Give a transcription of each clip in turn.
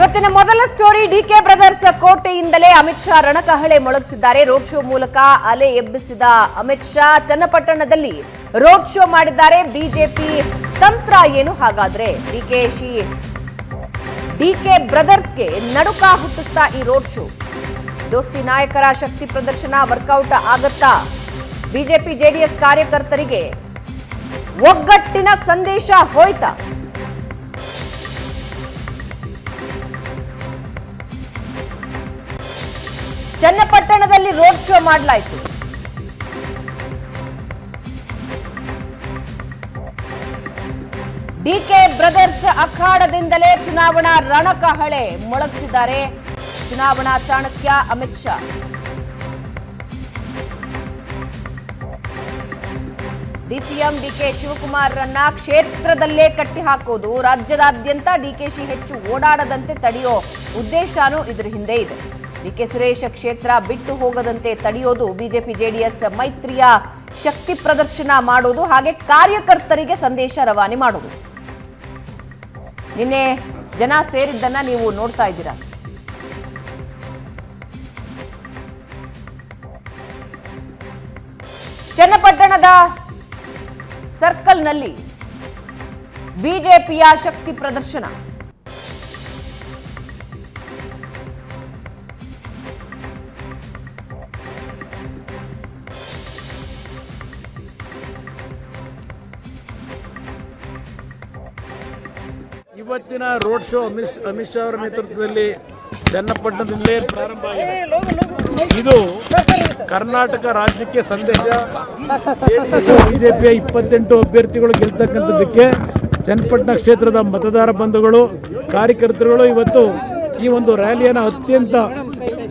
ಇವತ್ತಿನ ಮೊದಲ story DK brothers ಕೋಟೆಯಿಂದಲೇ ಅಮಿತ್ ಶಾ ರಣಕಹಳೆ ಮೊಳಗಿಸಿದ್ದಾರೆ. ರೋಡ್ ಶೋ ಮೂಲಕ ಅಲೆ ಎಬ್ಬಿಸಿದ ಅಮಿತ್ ಶಾ ಚನ್ನಪಟ್ಟಣದಲ್ಲಿ ರೋಡ್ ಶೋ ಮಾಡಿದ್ದಾರೆ. ಬಿಜೆಪಿ ತಂತ್ರ ಏನು ಹಾಗಾದ್ರೆ? ಡಿಕೆ ಬ್ರದರ್ಸ್ಗೆ ನಡುಕ ಹುಟ್ಟಿಸ್ತಾ ಈ ರೋಡ್ ಶೋ. ದೋಸ್ತಿ ನಾಯಕರ ಶಕ್ತಿ ಪ್ರದರ್ಶನ ವರ್ಕೌಟ್ ಆಗತ್ತಾ? ಬಿಜೆಪಿ ಜೆಡಿಎಸ್ ಕಾರ್ಯಕರ್ತರಿಗೆ ಒಗ್ಗಟ್ಟಿನ ಸಂದೇಶ ಹೋಯ್ತಾ? ಚನ್ನಪಟ್ಟಣದಲ್ಲಿ ರೋಡ್ ಶೋ ಮಾಡಲಾಯಿತು. ಡಿಕೆ ಬ್ರದರ್ಸ್ ಅಖಾಡದಿಂದಲೇ ಚುನಾವಣಾ ರಣಕಹಳೆ ಮೊಳಗಿಸಿದ್ದಾರೆ ಚುನಾವಣಾ ಚಾಣಕ್ಯ ಅಮಿತ್ ಶಾ. ಡಿಸಿಎಂ ಡಿಕೆ ಶಿವಕುಮಾರ್ರನ್ನ ಕ್ಷೇತ್ರದಲ್ಲೇ ಕಟ್ಟಿ ಹಾಕೋದು, ರಾಜ್ಯದಾದ್ಯಂತ ಡಿಕೆಶಿ ಹೆಚ್ಚು ಓಡಾಡದಂತೆ ತಡೆಯೋ ಉದ್ದೇಶನೂ ಇದರ ಹಿಂದೆ ಇದೆ. ಡಿಕೆ ಸುರೇಶ್ ಕ್ಷೇತ್ರ ಬಿಟ್ಟು ಹೋಗದಂತೆ ತಡೆಯೋದು, ಬಿಜೆಪಿ ಜೆಡಿಎಸ್ ಮೈತ್ರಿಯ ಶಕ್ತಿ ಪ್ರದರ್ಶನ ಮಾಡೋದು, ಹಾಗೆ ಕಾರ್ಯಕರ್ತರಿಗೆ ಸಂದೇಶ ರವಾನೆ ಮಾಡೋದು. ನಿನ್ನೆ ಜನ ಸೇರಿದ್ದನ್ನ ನೀವು ನೋಡ್ತಾ ಇದ್ದೀರಾ. ಚನ್ನಪಟ್ಟಣದ ಸರ್ಕಲ್ನಲ್ಲಿ ಬಿಜೆಪಿಯ ಶಕ್ತಿ ಪ್ರದರ್ಶನ. ಇವತ್ತಿನ ರೋಡ್ ಶೋ ಅಮಿತ್ ಶಾ ಅವರ ನೇತೃತ್ವದಲ್ಲಿ ಚನ್ನಪಟ್ಟಣದಲ್ಲೇ ಪ್ರಾರಂಭ ಆಗಿದೆ. ಇದು ಕರ್ನಾಟಕ ರಾಜ್ಯಕ್ಕೆ ಸಂದೇಶ. ಬಿಜೆಪಿಯ 28 ಅಭ್ಯರ್ಥಿಗಳು ಗೆಲ್ತಕ್ಕಂಥದ್ದಕ್ಕೆ ಚನ್ನಪಟ್ಟಣ ಕ್ಷೇತ್ರದ ಮತದಾರ ಬಂಧುಗಳು, ಕಾರ್ಯಕರ್ತರುಗಳು ಇವತ್ತು ಈ ಒಂದು ರ್ಯಾಲಿಯನ್ನು ಅತ್ಯಂತ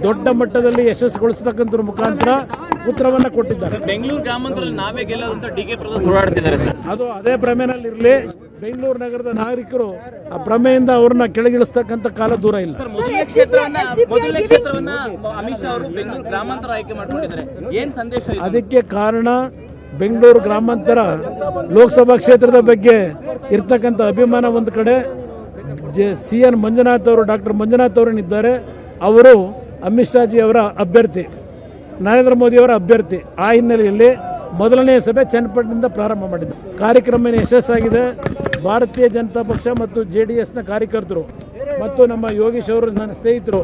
ದೊಡ್ಡ ಮಟ್ಟದಲ್ಲಿ ಯಶಸ್ಸುಗೊಳಿಸತಕ್ಕಂಥ ಮುಖಾಂತರ ಉತ್ತರವನ್ನು ಕೊಟ್ಟಿದ್ದಾರೆ. ಬೆಂಗಳೂರು ಗ್ರಾಮಾಂತರದಲ್ಲಿ ನಾವೇ ಗೆಲ್ಲೋದಂತ ಡಿಕೆ ಬ್ರದರ್ಸ್ ಓಡಾಡ್ತಿದ್ದಾರೆ. ಅದು ಅದೇ ಭ್ರಮೆನಲ್ಲಿ ಇರಲಿ. ಬೆಂಗಳೂರು ನಗರದ ನಾಗರಿಕರು ಆ ಭ್ರಮೆಯಿಂದ ಅವ್ರನ್ನ ಕೆಳಗಿಳಿಸ್ತಕ್ಕಂಥ ಕಾಲ ದೂರ ಇಲ್ಲ. ಮೊದಲನೇ ಕ್ಷೇತ್ರವನ್ನ ಅಮಿತ್ ಶಾ ಅವರು ಬೆಂಗಳೂರು ಗ್ರಾಮಾಂತರ ಆಯ್ಕೆ ಮಾಡಿಕೊಂಡಿದ್ದಾರೆ. ಏನ್ ಸಂದೇಶ? ಅದಕ್ಕೆ ಕಾರಣ ಬೆಂಗಳೂರು ಗ್ರಾಮಾಂತರ ಲೋಕಸಭಾ ಕ್ಷೇತ್ರದ ಬಗ್ಗೆ ಇರ್ತಕ್ಕಂಥ ಅಭಿಮಾನ ಒಂದು ಕಡೆ. CN ಮಂಜುನಾಥ್ ಅವರು, ಡಾಕ್ಟರ್ ಮಂಜುನಾಥ್ ಅವರೇನಿದ್ದಾರೆ, ಅವರು ಅಮಿತ್ ಶಾಜಿ ಅವರ ಅಭ್ಯರ್ಥಿ, ನರೇಂದ್ರ ಮೋದಿ ಅವರ ಅಭ್ಯರ್ಥಿ. ಆ ಹಿನ್ನೆಲೆಯಲ್ಲಿ ಮೊದಲನೇ ಸಭೆ ಚನ್ನಪಟ್ಟಣದಿಂದ ಪ್ರಾರಂಭ ಮಾಡಿದೆ. ಕಾರ್ಯಕ್ರಮ ಯಶಸ್ಸಾಗಿದೆ. ಭಾರತೀಯ ಜನತಾ ಪಕ್ಷ ಮತ್ತು JDSನ ಕಾರ್ಯಕರ್ತರು ಮತ್ತು ನಮ್ಮ ಯೋಗೀಶ್ ಅವರು, ನನ್ನ ಸ್ನೇಹಿತರು,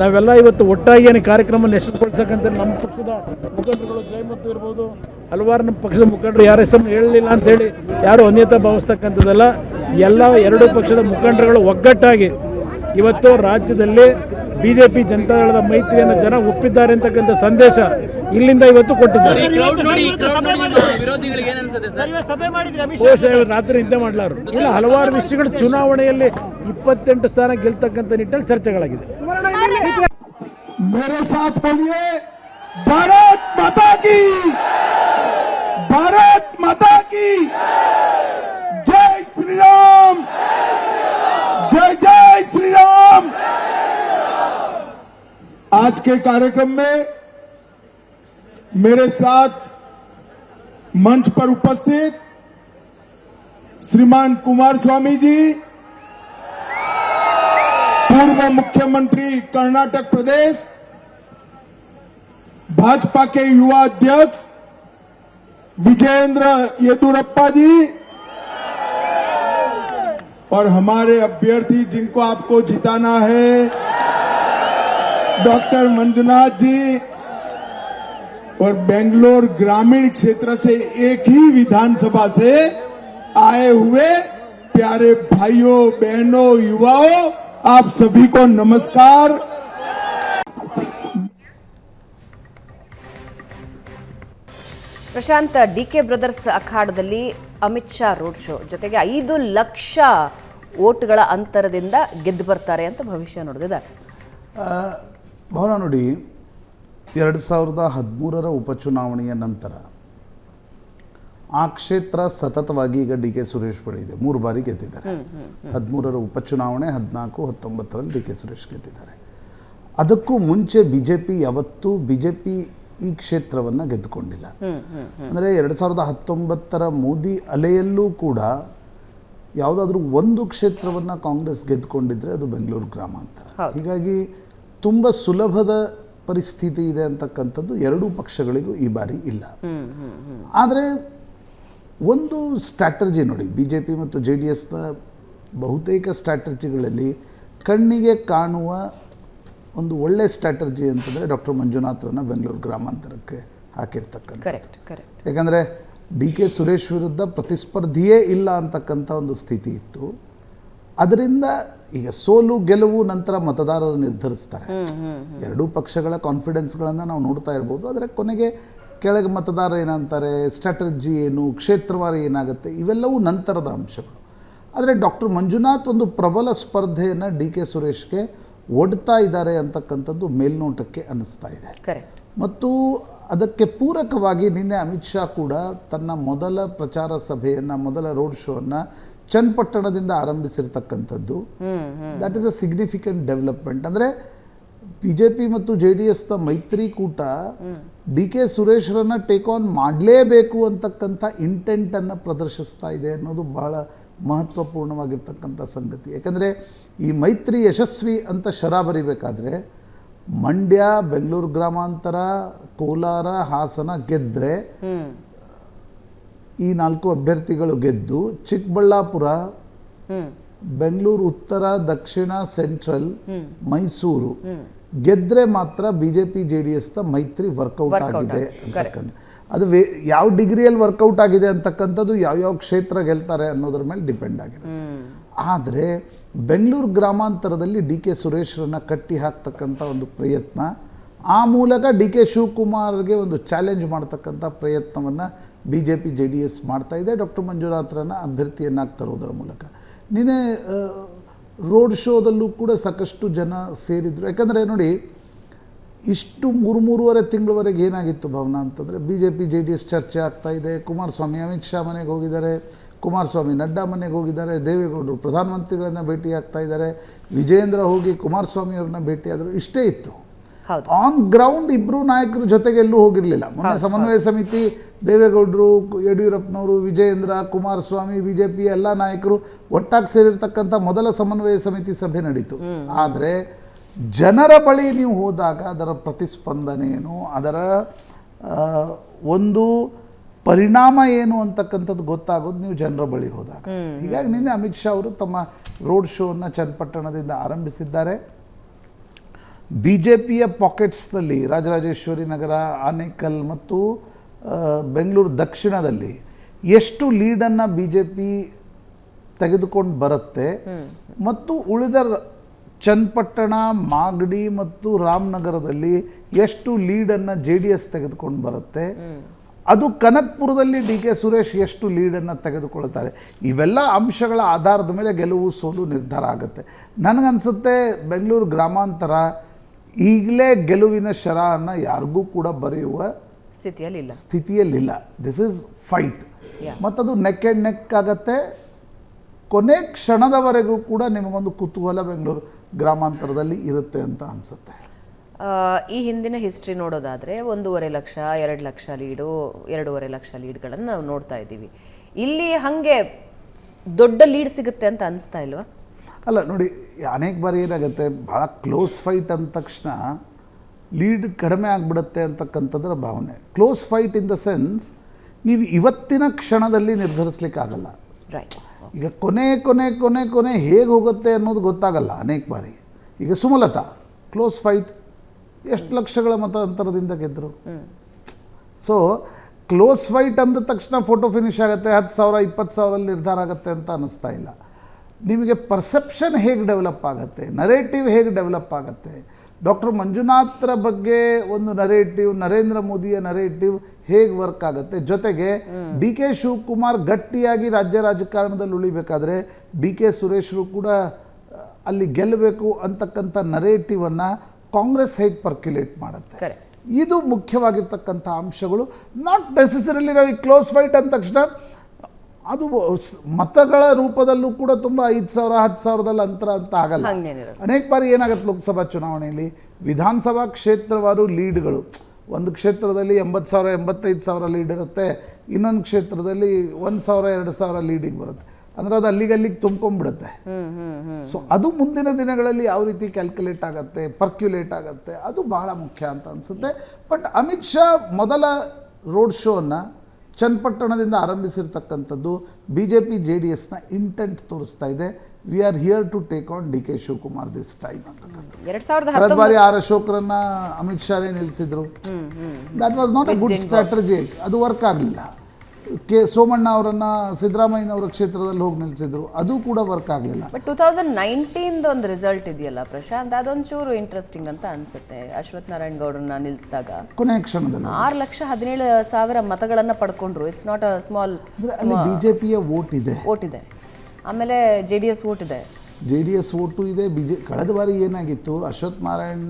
ನಾವೆಲ್ಲ ಇವತ್ತು ಒಟ್ಟಾಗಿ ಕಾರ್ಯಕ್ರಮ ಯಶಸ್ಸುಗೊಳಿಸಕ್ಕಂತ ನಮ್ಮ ಪಕ್ಷದ ಮುಖಂಡರುಗಳು ಜಯಮತ್ತು ಇರ್ಬೋದು, ಹಲವಾರು ನಮ್ಮ ಪಕ್ಷದ ಮುಖಂಡರು ಯಾರ ಹೆಸರನ್ನು ಹೇಳಲಿಲ್ಲ ಅಂತೇಳಿ ಯಾರು ಅನ್ಯತಾ ಭಾವಿಸ್ತಕ್ಕಂಥದ್ದಲ್ಲ. ಎಲ್ಲ ಎರಡೂ ಪಕ್ಷದ ಮುಖಂಡರುಗಳು ಒಗ್ಗಟ್ಟಾಗಿ ಇವತ್ತು ರಾಜ್ಯದಲ್ಲಿ ಬಿಜೆಪಿ ಜನತಾದಳದ ಮೈತ್ರಿಯನ್ನು ಜನ ಒಪ್ಪಿದ್ದಾರೆ ಅಂತಕ್ಕಂಥ ಸಂದೇಶ ಇಲ್ಲಿಂದ ಇವತ್ತು ಕೊಟ್ಟಿದ್ದಾರೆ. ರಾತ್ರಿ ನಿದ್ದೆ ಮಾಡಲಾರು ಇಲ್ಲ, ಹಲವಾರು ವಿಷಯಗಳು ಚುನಾವಣೆಯಲ್ಲಿ 28 ಸ್ಥಾನ ಗೆಲ್ತಕ್ಕಂಥ ನಿಟ್ಟಲ್ಲಿ ಚರ್ಚೆಗಳಾಗಿದೆ. मेरे साथ बोलिए भारत माता की, भारत माता की जय श्री राम, जय जय श्री राम। आज के कार्यक्रम में मेरे साथ मंच पर उपस्थित श्रीमान कुमार स्वामी जी, पूर्व मुख्यमंत्री कर्नाटक प्रदेश, भाजपा के युवा अध्यक्ष विजयेंद्र येदुरप्पा जी, और हमारे अभ्यर्थी जिनको आपको जिताना है, डॉक्टर मंजुनाथ जी, और बेंगलोर ग्रामीण क्षेत्र से एक ही विधानसभा से आए हुए प्यारे भाइयों बहनों युवाओं, आप सभी को नमस्कार। ಪ್ರಶಾಂತ್, ಡಿಕೆ ಬ್ರದರ್ಸ್ ಅಖಾಡದಲ್ಲಿ ಅಮಿತ್ ಶಾ ರೋಡ್ ಶೋ ಜೊತೆಗೆ 5 ಲಕ್ಷ ಓಟ್ಗಳ ಅಂತರದಿಂದ ಗೆದ್ದು ಬರ್ತಾರೆ ಅಂತ ಭವಿಷ್ಯ ನುಡಿದಿದ್ದಾರೆ. ಭವನ ನೋಡಿ, 2013ರ ಉಪಚುನಾವಣೆಯ ನಂತರ ಆ ಕ್ಷೇತ್ರ ಸತತವಾಗಿ ಈಗ ಡಿ ಕೆ ಸುರೇಶ್ ಬಳಿ ಇದೆ. 3 ಬಾರಿ ಗೆದ್ದಿದ್ದಾರೆ. 13ರ ಉಪಚುನಾವಣೆ, 14, 19ರಲ್ಲಿ ಡಿ ಕೆ ಸುರೇಶ್ ಗೆದ್ದಿದ್ದಾರೆ. ಅದಕ್ಕೂ ಮುಂಚೆ ಬಿಜೆಪಿ ಯಾವತ್ತೂ ಈ ಕ್ಷೇತ್ರವನ್ನು ಗೆದ್ದುಕೊಂಡಿಲ್ಲ. ಅಂದರೆ 2019ರ ಮೋದಿ ಅಲೆಯಲ್ಲೂ ಕೂಡ ಯಾವುದಾದ್ರೂ ಒಂದು ಕ್ಷೇತ್ರವನ್ನು ಕಾಂಗ್ರೆಸ್ ಗೆದ್ದುಕೊಂಡಿದ್ರೆ ಅದು ಬೆಂಗಳೂರು ಗ್ರಾಮಾಂತರ. ಹೌದು. ಹೀಗಾಗಿ ತುಂಬ ಸುಲಭದ ಪರಿಸ್ಥಿತಿ ಇದೆ ಅಂತಕ್ಕಂಥದ್ದು ಎರಡೂ ಪಕ್ಷಗಳಿಗೂ ಈ ಬಾರಿ ಇಲ್ಲ. ಆದರೆ ಒಂದು ಸ್ಟ್ರಾಟಜಿ ನೋಡಿ, ಬಿ ಜೆ ಪಿ ಮತ್ತು ಜೆ ಡಿ ಎಸ್ನ ಬಹುತೇಕ ಸ್ಟ್ರಾಟಜಿಗಳಲ್ಲಿ ಕಣ್ಣಿಗೆ ಕಾಣುವ ಒಂದು ಒಳ್ಳೆ ಸ್ಟ್ರಾಟಜಿ ಅಂತಂದರೆ ಡಾಕ್ಟರ್ ಮಂಜುನಾಥ್ರನ್ನ ಬೆಂಗಳೂರು ಗ್ರಾಮಾಂತರಕ್ಕೆ ಹಾಕಿರ್ತಕ್ಕಂಥ. Correct correct. ಯಾಕಂದರೆ ಡಿ ಕೆ ಸುರೇಶ್ ವಿರುದ್ಧ ಪ್ರತಿಸ್ಪರ್ಧಿಯೇ ಇಲ್ಲ ಅಂತಕ್ಕಂಥ ಒಂದು ಸ್ಥಿತಿ ಇತ್ತು. ಅದರಿಂದ ಈಗ ಸೋಲು ಗೆಲುವು ನಂತರ ಮತದಾರರು ನಿರ್ಧರಿಸ್ತಾರೆ. ಎರಡೂ ಪಕ್ಷಗಳ ಕಾನ್ಫಿಡೆನ್ಸ್ಗಳನ್ನು ನಾವು ನೋಡ್ತಾ ಇರ್ಬೋದು. ಆದರೆ ಕೊನೆಗೆ ಕೆಳಗೆ ಮತದಾರ ಏನಂತಾರೆ, ಸ್ಟ್ರಾಟಜಿ ಏನು, ಕ್ಷೇತ್ರವಾರು ಏನಾಗುತ್ತೆ, ಇವೆಲ್ಲವೂ ನಂತರದ ಅಂಶಗಳು. ಆದರೆ ಡಾಕ್ಟರ್ ಮಂಜುನಾಥ್ ಒಂದು ಪ್ರಬಲ ಸ್ಪರ್ಧೆಯನ್ನು ಡಿ ಕೆ ಸುರೇಶ್ಗೆ ಒಡ್ತಾ ಇದ್ದಾರೆ ಅಂತಕ್ಕಂಥದ್ದು ಮೇಲ್ನೋಟಕ್ಕೆ ಅನ್ನಿಸ್ತಾ ಇದೆ. ಕರೆಕ್ಟ್. ಮತ್ತು ಅದಕ್ಕೆ ಪೂರಕವಾಗಿ ನಿನ್ನೆ ಅಮಿತ್ ಶಾ ಕೂಡ ತನ್ನ ಮೊದಲ ಪ್ರಚಾರ ಸಭೆಯನ್ನು, ಮೊದಲ ರೋಡ್ ಶೋವನ್ನು ಚನ್ನಪಟ್ಟಣದಿಂದ ಆರಂಭಿಸಿರ್ತಕ್ಕಂಥದ್ದು. That is a significant development. ಅಂದರೆ ಬಿ ಜೆ ಪಿ ಮತ್ತು ಜೆ ಡಿ ಎಸ್ನ ಮೈತ್ರಿಕೂಟ ಡಿ ಕೆ ಸುರೇಶ್ರನ್ನ ಟೇಕ್ ಆನ್ ಮಾಡಲೇಬೇಕು ಅಂತಕ್ಕಂಥ ಇಂಟೆಂಟನ್ನು ಪ್ರದರ್ಶಿಸ್ತಾ ಇದೆ ಅನ್ನೋದು ಬಹಳ ಮಹತ್ವಪೂರ್ಣವಾಗಿರ್ತಕ್ಕಂಥ ಸಂಗತಿ. ಯಾಕಂದರೆ ಈ ಮೈತ್ರಿ ಯಶಸ್ವಿ ಅಂತ ಶರ ಬರಿಬೇಕಾದ್ರೆ ಮಂಡ್ಯ, ಬೆಂಗಳೂರು ಗ್ರಾಮಾಂತರ, ಕೋಲಾರ, ಹಾಸನ ಗೆದ್ದರೆ ಈ 4 ಅಭ್ಯರ್ಥಿಗಳು ಗೆದ್ದು, ಚಿಕ್ಕಬಳ್ಳಾಪುರ, ಬೆಂಗಳೂರು ಉತ್ತರ, ದಕ್ಷಿಣ, ಸೆಂಟ್ರಲ್, ಮೈಸೂರು ಗೆದ್ರೆ ಮಾತ್ರ ಬಿಜೆಪಿ ಜೆ ಡಿ ಎಸ್ನ ಮೈತ್ರಿ ವರ್ಕೌಟ್ ಆಗಿದೆ ಅಂತಕ್ಕಂಥ. ಅದು ಯಾವ ಡಿಗ್ರಿಯಲ್ಲಿ ವರ್ಕೌಟ್ ಆಗಿದೆ ಅಂತಕ್ಕಂಥದ್ದು ಯಾವ್ಯಾವ ಕ್ಷೇತ್ರ ಗೆಲ್ತಾರೆ ಅನ್ನೋದ್ರ ಮೇಲೆ ಡಿಪೆಂಡ್ ಆಗಿದೆ. ಆದರೆ ಬೆಂಗಳೂರು ಗ್ರಾಮಾಂತರದಲ್ಲಿ ಡಿ ಕೆ ಸುರೇಶ್ರನ್ನ ಕಟ್ಟಿ ಹಾಕ್ತಕ್ಕಂಥ ಒಂದು ಪ್ರಯತ್ನ, ಆ ಮೂಲಕ ಡಿ ಕೆ ಶಿವಕುಮಾರ್ಗೆ ಒಂದು ಚಾಲೆಂಜ್ ಮಾಡ್ತಕ್ಕಂಥ ಪ್ರಯತ್ನವನ್ನು B J P J D S ಮಾಡ್ತಾ ಇದೆ, ಡಾಕ್ಟರ್ ಮಂಜುನಾಥ್ರನ್ನ ಅಭ್ಯರ್ಥಿಯನ್ನಾಗಿ ತರೋದರ ಮೂಲಕ. ನಿನ್ನೆ ರೋಡ್ ಶೋದಲ್ಲೂ ಕೂಡ ಸಾಕಷ್ಟು ಜನ ಸೇರಿದರು. ಯಾಕಂದರೆ ನೋಡಿ, ಇಷ್ಟು 3-3.5 ತಿಂಗಳವರೆಗೆ ಏನಾಗಿತ್ತು ಭಾವನಾ ಅಂತಂದರೆ, B J P J D S ಚರ್ಚೆ ಆಗ್ತಾಯಿದೆ. ಕುಮಾರಸ್ವಾಮಿ ಅಮಿತ್ ಶಾ ಮನೆಗೆ ಹೋಗಿದ್ದಾರೆ, ಕುಮಾರಸ್ವಾಮಿ ನಡ್ಡಾ ಮನೆಗೆ ಹೋಗಿದ್ದಾರೆ, ದೇವೇಗೌಡರು ಪ್ರಧಾನಮಂತ್ರಿಗಳನ್ನ ಭೇಟಿ ಆಗ್ತಾ ಇದ್ದಾರೆ, ವಿಜಯೇಂದ್ರ ಹೋಗಿ ಕುಮಾರಸ್ವಾಮಿ ಅವ್ರನ್ನ ಭೇಟಿಯಾದರು. ಇಷ್ಟೇ ಇತ್ತು. ಆನ್ ಗ್ರೌಂಡ್ ಇಬ್ಬರು ನಾಯಕರು ಜೊತೆಗೆ ಎಲ್ಲೂ ಹೋಗಿರಲಿಲ್ಲ. ಮೊನ್ನೆ ಸಮನ್ವಯ ಸಮಿತಿ ದೇವೇಗೌಡರು, ಯಡಿಯೂರಪ್ಪನವರು, Vijayendra, Kumaraswamy, B J P ಎಲ್ಲ ನಾಯಕರು ಒಟ್ಟಾಗಿ ಸೇರಿರ್ತಕ್ಕಂಥ ಮೊದಲ ಸಮನ್ವಯ ಸಮಿತಿ ಸಭೆ ನಡೀತು. ಆದರೆ ಜನರ ಬಳಿ ನೀವು ಹೋದಾಗ ಅದರ ಪ್ರತಿಸ್ಪಂದನೆ ಏನು, ಅದರ ಒಂದು ಪರಿಣಾಮ ಏನು ಅಂತಕ್ಕಂಥದ್ದು ಗೊತ್ತಾಗೋದು ನೀವು ಜನರ ಬಳಿ ಹೋದಾಗ. ಹೀಗಾಗಿ ನಿನ್ನೆ ಅಮಿತ್ ಶಾ ಅವರು ತಮ್ಮ ರೋಡ್ ಶೋವನ್ನು ಚನ್ನಪಟ್ಟಣದಿಂದ ಆರಂಭಿಸಿದ್ದಾರೆ. ಬಿ ಜೆ ಪಿಯ ಪಾಕೆಟ್ಸ್ನಲ್ಲಿ ರಾಜರಾಜೇಶ್ವರಿ ನಗರ, ಆನೇಕಲ್ ಮತ್ತು ಬೆಂಗಳೂರು ದಕ್ಷಿಣದಲ್ಲಿ ಎಷ್ಟು ಲೀಡನ್ನು ಬಿ ಜೆ ಪಿ ತೆಗೆದುಕೊಂಡು ಬರುತ್ತೆ ಮತ್ತು ಉಳಿದ ಚನ್ನಪಟ್ಟಣ, ಮಾಗಡಿ ಮತ್ತು ರಾಮನಗರದಲ್ಲಿ ಎಷ್ಟು ಲೀಡನ್ನು ಜೆ ಡಿ ಎಸ್ ತೆಗೆದುಕೊಂಡು ಬರುತ್ತೆ, ಅದು ಕನಕ್ಪುರದಲ್ಲಿ ಡಿ ಕೆ ಸುರೇಶ್ ಎಷ್ಟು ಲೀಡನ್ನು ತೆಗೆದುಕೊಳ್ತಾರೆ, ಇವೆಲ್ಲ ಅಂಶಗಳ ಆಧಾರದ ಮೇಲೆ ಗೆಲುವು ಸೋಲು ನಿರ್ಧಾರ ಆಗುತ್ತೆ. ನನಗನ್ಸುತ್ತೆ ಬೆಂಗಳೂರು ಗ್ರಾಮಾಂತರ ಈಗಲೇ ಗೆಲುವಿನ ಶರವನ್ನು ಯಾರಿಗೂ ಕೂಡ ಬರೆಯುವ ಸ್ಥಿತಿಯಲ್ಲಿಲ್ಲ. This is fight. ಮತ್ತದು ನೆಕ್ ಆ್ಯಂಡ್ ನೆಕ್ ಆಗತ್ತೆ. ಕೊನೆ ಕ್ಷಣದವರೆಗೂ ಕೂಡ ನಿಮಗೊಂದು ಕುತೂಹಲ ಬೆಂಗಳೂರು ಗ್ರಾಮಾಂತರದಲ್ಲಿ ಇರುತ್ತೆ ಅಂತ ಅನಿಸುತ್ತೆ. ಈ ಹಿಂದಿನ ಹಿಸ್ಟ್ರಿ ನೋಡೋದಾದರೆ 1.5 ಲಕ್ಷ, 2 ಲಕ್ಷ ಲೀಡು, 2.5 ಲಕ್ಷ ಲೀಡ್ಗಳನ್ನು ನಾವು ನೋಡ್ತಾ ಇದ್ದೀವಿ. ಇಲ್ಲಿ ಹಾಗೆ ದೊಡ್ಡ ಲೀಡ್ ಸಿಗುತ್ತೆ ಅಂತ ಅನಿಸ್ತಾ ಇಲ್ವಾ? ಅಲ್ಲ ನೋಡಿ, ಅನೇಕ ಬಾರಿ ಏನಾಗುತ್ತೆ, ಭಾಳ ಕ್ಲೋಸ್ ಫೈಟ್ ಅಂದ ತಕ್ಷಣ ಲೀಡ್ ಕಡಿಮೆ ಆಗಿಬಿಡುತ್ತೆ ಅಂತಕ್ಕಂಥದ್ರ ಭಾವನೆ. Close fight in the sense ನೀವು ಇವತ್ತಿನ ಕ್ಷಣದಲ್ಲಿ ನಿರ್ಧರಿಸ್ಲಿಕ್ಕಾಗಲ್ಲ. ರೈಟ್. ಈಗ ಕೊನೆ ಕೊನೆ ಕೊನೆ ಕೊನೆ ಹೇಗೆ ಹೋಗುತ್ತೆ ಅನ್ನೋದು ಗೊತ್ತಾಗಲ್ಲ ಅನೇಕ ಬಾರಿ. ಈಗ ಸುಮಲತಾ ಕ್ಲೋಸ್ ಫೈಟ್, ಎಷ್ಟು ಲಕ್ಷಗಳ ಮತಾಂತರದಿಂದ ಗೆದ್ದರು. ಸೊ ಕ್ಲೋಸ್ ಫೈಟ್ ಅಂದ ತಕ್ಷಣ ಫೋಟೋ ಫಿನಿಶ್ ಆಗುತ್ತೆ, 10,000 20,000 ನಿರ್ಧಾರ ಆಗುತ್ತೆ ಅಂತ ಅನ್ನಿಸ್ತಾ ಇಲ್ಲ. ನಿಮಗೆ ಪರ್ಸೆಪ್ಷನ್ ಹೇಗೆ ಡೆವಲಪ್ ಆಗುತ್ತೆ, ನರೇಟಿವ್ ಹೇಗೆ ಡೆವಲಪ್ ಆಗುತ್ತೆ, ಡಾಕ್ಟರ್ ಮಂಜುನಾಥ್ರ ಬಗ್ಗೆ ಒಂದು ನರೇಟಿವ್, ನರೇಂದ್ರ ಮೋದಿಯ ನರೇಟಿವ್ ಹೇಗೆ ವರ್ಕ್ ಆಗುತ್ತೆ, ಜೊತೆಗೆ ಡಿ ಕೆ ಶಿವಕುಮಾರ್ ಗಟ್ಟಿಯಾಗಿ ರಾಜ್ಯ ರಾಜಕಾರಣದಲ್ಲಿ ಉಳಿಬೇಕಾದ್ರೆ ಡಿ ಕೆ ಸುರೇಶ್ರು ಕೂಡ ಅಲ್ಲಿ ಗೆಲ್ಲಬೇಕು ಅಂತಕ್ಕಂಥ ನರೇಟಿವನ್ನು ಕಾಂಗ್ರೆಸ್ ಹೇಗೆ ಪರ್ಕ್ಯುಲೇಟ್ ಮಾಡುತ್ತೆ, ಇದು ಮುಖ್ಯವಾಗಿರ್ತಕ್ಕಂಥ ಅಂಶಗಳು. ನಾಟ್ ನೆಸೆಸರಿಲಿ ನಾವು ಈ ಕ್ಲೋಸ್ ಫೈಟ್ ಅಂದ ತಕ್ಷಣ ಅದು ಮತಗಳ ರೂಪದಲ್ಲೂ ಕೂಡ ತುಂಬ 5,000 10,000ದಲ್ಲಿ ಅಂತರ ಅಂತ ಆಗಲ್ಲ. ಅನೇಕ ಬಾರಿ ಏನಾಗುತ್ತೆ ಲೋಕಸಭಾ ಚುನಾವಣೆಯಲ್ಲಿ ವಿಧಾನಸಭಾ ಕ್ಷೇತ್ರವಾರು ಲೀಡ್ಗಳು, ಒಂದು ಕ್ಷೇತ್ರದಲ್ಲಿ 80,000 85,000 ಲೀಡ್ ಇರುತ್ತೆ, ಇನ್ನೊಂದು ಕ್ಷೇತ್ರದಲ್ಲಿ 1,000 2,000 ಲೀಡಿಗೆ ಬರುತ್ತೆ. ಅಂದರೆ ಅದು ಅಲ್ಲಿಗೆ ತುಂಬ್ಕೊಂಡ್ಬಿಡುತ್ತೆ. ಸೊ ಅದು ಮುಂದಿನ ದಿನಗಳಲ್ಲಿ ಯಾವ ರೀತಿ ಕ್ಯಾಲ್ಕುಲೇಟ್ ಆಗುತ್ತೆ, ಪರ್ಕ್ಯುಲೇಟ್ ಆಗುತ್ತೆ, ಅದು ಬಹಳ ಮುಖ್ಯ ಅಂತ ಅನಿಸುತ್ತೆ. ಬಟ್ ಅಮಿತ್ ಶಾ ಮೊದಲ ರೋಡ್ ಶೋವನ್ನು ಚನ್ನಪಟ್ಟಣದಿಂದ ಆರಂಭಿಸಿರ್ತಕ್ಕಂಥದ್ದು BJP JDSನ ಇಂಟೆಂಟ್ ತೋರಿಸ್ತಾ ಇದೆ. We are here to take on DK Shivakumar this time ಅಂತಕ್ಕಂಥದ್ದು. ಕಳೆದ ಬಾರಿ ಆರ್ ಅಶೋಕ್ರನ್ನ ಅಮಿತ್ ಶಾರೇ ನಿಲ್ಲಿಸಿದ್ರು. That was not a good strategy. ಅದು ವರ್ಕ್ ಆಗಲಿಲ್ಲ. ಸೋಮಣ್ಣ ಅವರನ್ನ ಸಿದ್ದರಾಮಯ್ಯನವರ ಕ್ಷೇತ್ರದಲ್ಲಿ ಹೋಗಿ ನಿಲ್ಲಿಸಿದ್ರು, ಅದು ಕೂಡ ವರ್ಕ್ ಆಗಲಿಲ್ಲ. ಬಟ್ 2019 ಒಂದು ರಿಸಲ್ಟ್ ಇದೆಯಲ್ಲ ಪ್ರಶಾಂತ್, ಅದೊಂಚೂರು ಇಂಟ್ರೆಸ್ಟಿಂಗ್ ಅಂತ ಅನ್ಸುತ್ತೆ. ಅಶ್ವಥ್ ನಾರಾಯಣ್ ಗೌಡರನ್ನ ನಿಲ್ಲಿಸಿದಾಗ ಕೊನೆಯ ಕ್ಷಣದಲ್ಲಿ 6,17,000 ಮತಗಳನ್ನ ಪಡ್ಕೊಂಡ್ರು. It's not a small. ಅಲ್ಲಿ BJPಯ ವೋಟ್ ಇದೆ, ಆಮೇಲೆ JDS ವೋಟ್ ಇದೆ, JDS ವೋಟು ಇದೆ. ಕಳೆದ ಬಾರಿ ಏನಾಗಿತ್ತು, ಅಶ್ವಥ್ ನಾರಾಯಣ್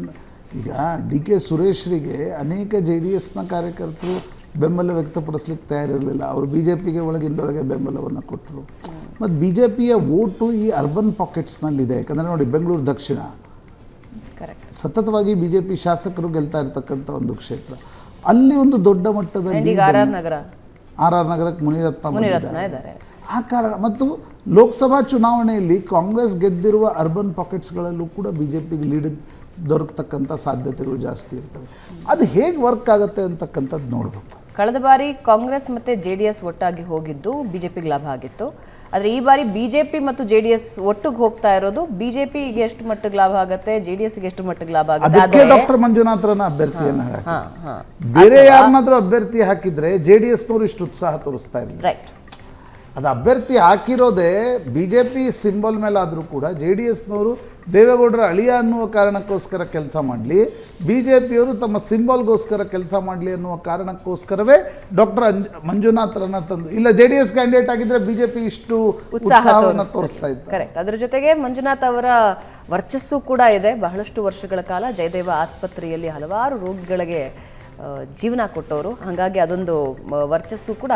ಈಗ DK ಸುರೇಶ್ರಿಗೆ ಅನೇಕ JDSನ ಕಾರ್ಯಕರ್ತರು ಬೆಂಬಲ ವ್ಯಕ್ತಪಡಿಸ್ಲಿಕ್ಕೆ ತಯಾರಿರಲಿಲ್ಲ. ಅವರು BJPಗೆ ಒಳಗಿಂದೊಳಗೆ ಬೆಂಬಲವನ್ನು ಕೊಟ್ಟರು. ಮತ್ತು BJPಯ ವೋಟು ಈ ಅರ್ಬನ್ ಪಾಕೆಟ್ಸ್ನಲ್ಲಿದೆ. ಯಾಕಂದರೆ ನೋಡಿ, ಬೆಂಗಳೂರು ದಕ್ಷಿಣ ಸತತವಾಗಿ BJP ಶಾಸಕರು ಗೆಲ್ತಾ ಇರ್ತಕ್ಕಂಥ ಒಂದು ಕ್ಷೇತ್ರ. ಅಲ್ಲಿ ಒಂದು ದೊಡ್ಡ ಮಟ್ಟದಲ್ಲಿ RR ನಗರಕ್ಕೆ ಮುನಿರತ್ನ ಇದ್ದಾರೆ. ಆ ಕಾರಣ ಮತ್ತು ಲೋಕಸಭಾ ಚುನಾವಣೆಯಲ್ಲಿ ಕಾಂಗ್ರೆಸ್ ಗೆದ್ದಿರುವ ಅರ್ಬನ್ ಪಾಕೆಟ್ಸ್ಗಳಲ್ಲೂ ಕೂಡ BJPಗೆ ಲೀಡ್ ದೊರಕತಕ್ಕಂಥ ಸಾಧ್ಯತೆಗಳು ಜಾಸ್ತಿ ಇರ್ತವೆ. ಅದು ಹೇಗೆ ವರ್ಕ್ ಆಗುತ್ತೆ ಅಂತಕ್ಕಂಥದ್ದು ನೋಡಬೇಕು. ಕಳೆದ ಬಾರಿ ಕಾಂಗ್ರೆಸ್ ಮತ್ತು JDS ಒಟ್ಟಾಗಿ ಹೋಗಿದ್ದು BJPಗೆ ಲಾಭ ಆಗಿತ್ತು. ಆದರೆ ಈ ಬಾರಿ BJP ಮತ್ತು JDS ಒಟ್ಟಿಗೆ ಹೋಗ್ತಾ ಇರೋದು BJPಗೆ ಎಷ್ಟು ಮಟ್ಟಿಗೆ ಲಾಭ ಆಗುತ್ತೆ, JDSಗೆ ಎಷ್ಟು ಮಟ್ಟಿಗೆ ಲಾಭ ಆಗುತ್ತೆ. ಅದಕ್ಕೆ ಡಾಕ್ಟರ್ ಮಂಜುನಾಥರನ್ನ ಅಭ್ಯರ್ಥಿಯನ್ನು ಬೇರೆ ಯಾರನ್ನಾದ್ರೂ ಅಭ್ಯರ್ಥಿ ಹಾಕಿದ್ರೆ JDSನವರು ಇಷ್ಟು ಉತ್ಸಾಹ ತೋರಿಸ್ತಾ ಇರಲಿಲ್ಲ. ರೈಟ್. ಅದು ಅಭ್ಯರ್ಥಿ ಹಾಕಿರೋದೇ BJP ಸಿಂಬಲ್ ಮೇಲಾದರೂ ಕೂಡ JDSನವರು ದೇವೇಗೌಡರ ಅಳಿಯ ಅನ್ನುವ ಕಾರಣಕ್ಕೋಸ್ಕರ ಕೆಲಸ ಮಾಡಲಿ, BJPಯವರು ತಮ್ಮ ಸಿಂಬಲ್ಗೋಸ್ಕರ ಕೆಲಸ ಮಾಡಲಿ ಅನ್ನುವ ಕಾರಣಕ್ಕೋಸ್ಕರವೇ ಡಾಕ್ಟರ್ ಮಂಜುನಾಥರನ್ನ ತಂದು. ಇಲ್ಲ JDS ಕ್ಯಾಂಡಿಡೇಟ್ ಆಗಿದ್ರೆ BJP ಇಷ್ಟು ಉತ್ಸಾಹವನ್ನು ತೋರಿಸ್ತಾ ಇತ್ತು. ಕರೆಕ್ಟ್. ಅದ್ರ ಜೊತೆಗೆ ಮಂಜುನಾಥ್ ಅವರ ವರ್ಚಸ್ಸು ಕೂಡ ಇದೆ. ಬಹಳಷ್ಟು ವರ್ಷಗಳ ಕಾಲ ಜಯದೇವ ಆಸ್ಪತ್ರೆಯಲ್ಲಿ ಹಲವಾರು ರೋಗಿಗಳಿಗೆ ಜೀವನ ಕೊಟ್ಟವರು. ಹಾಗಾಗಿ ಅದೊಂದು ವರ್ಚಸ್ಸು ಕೂಡ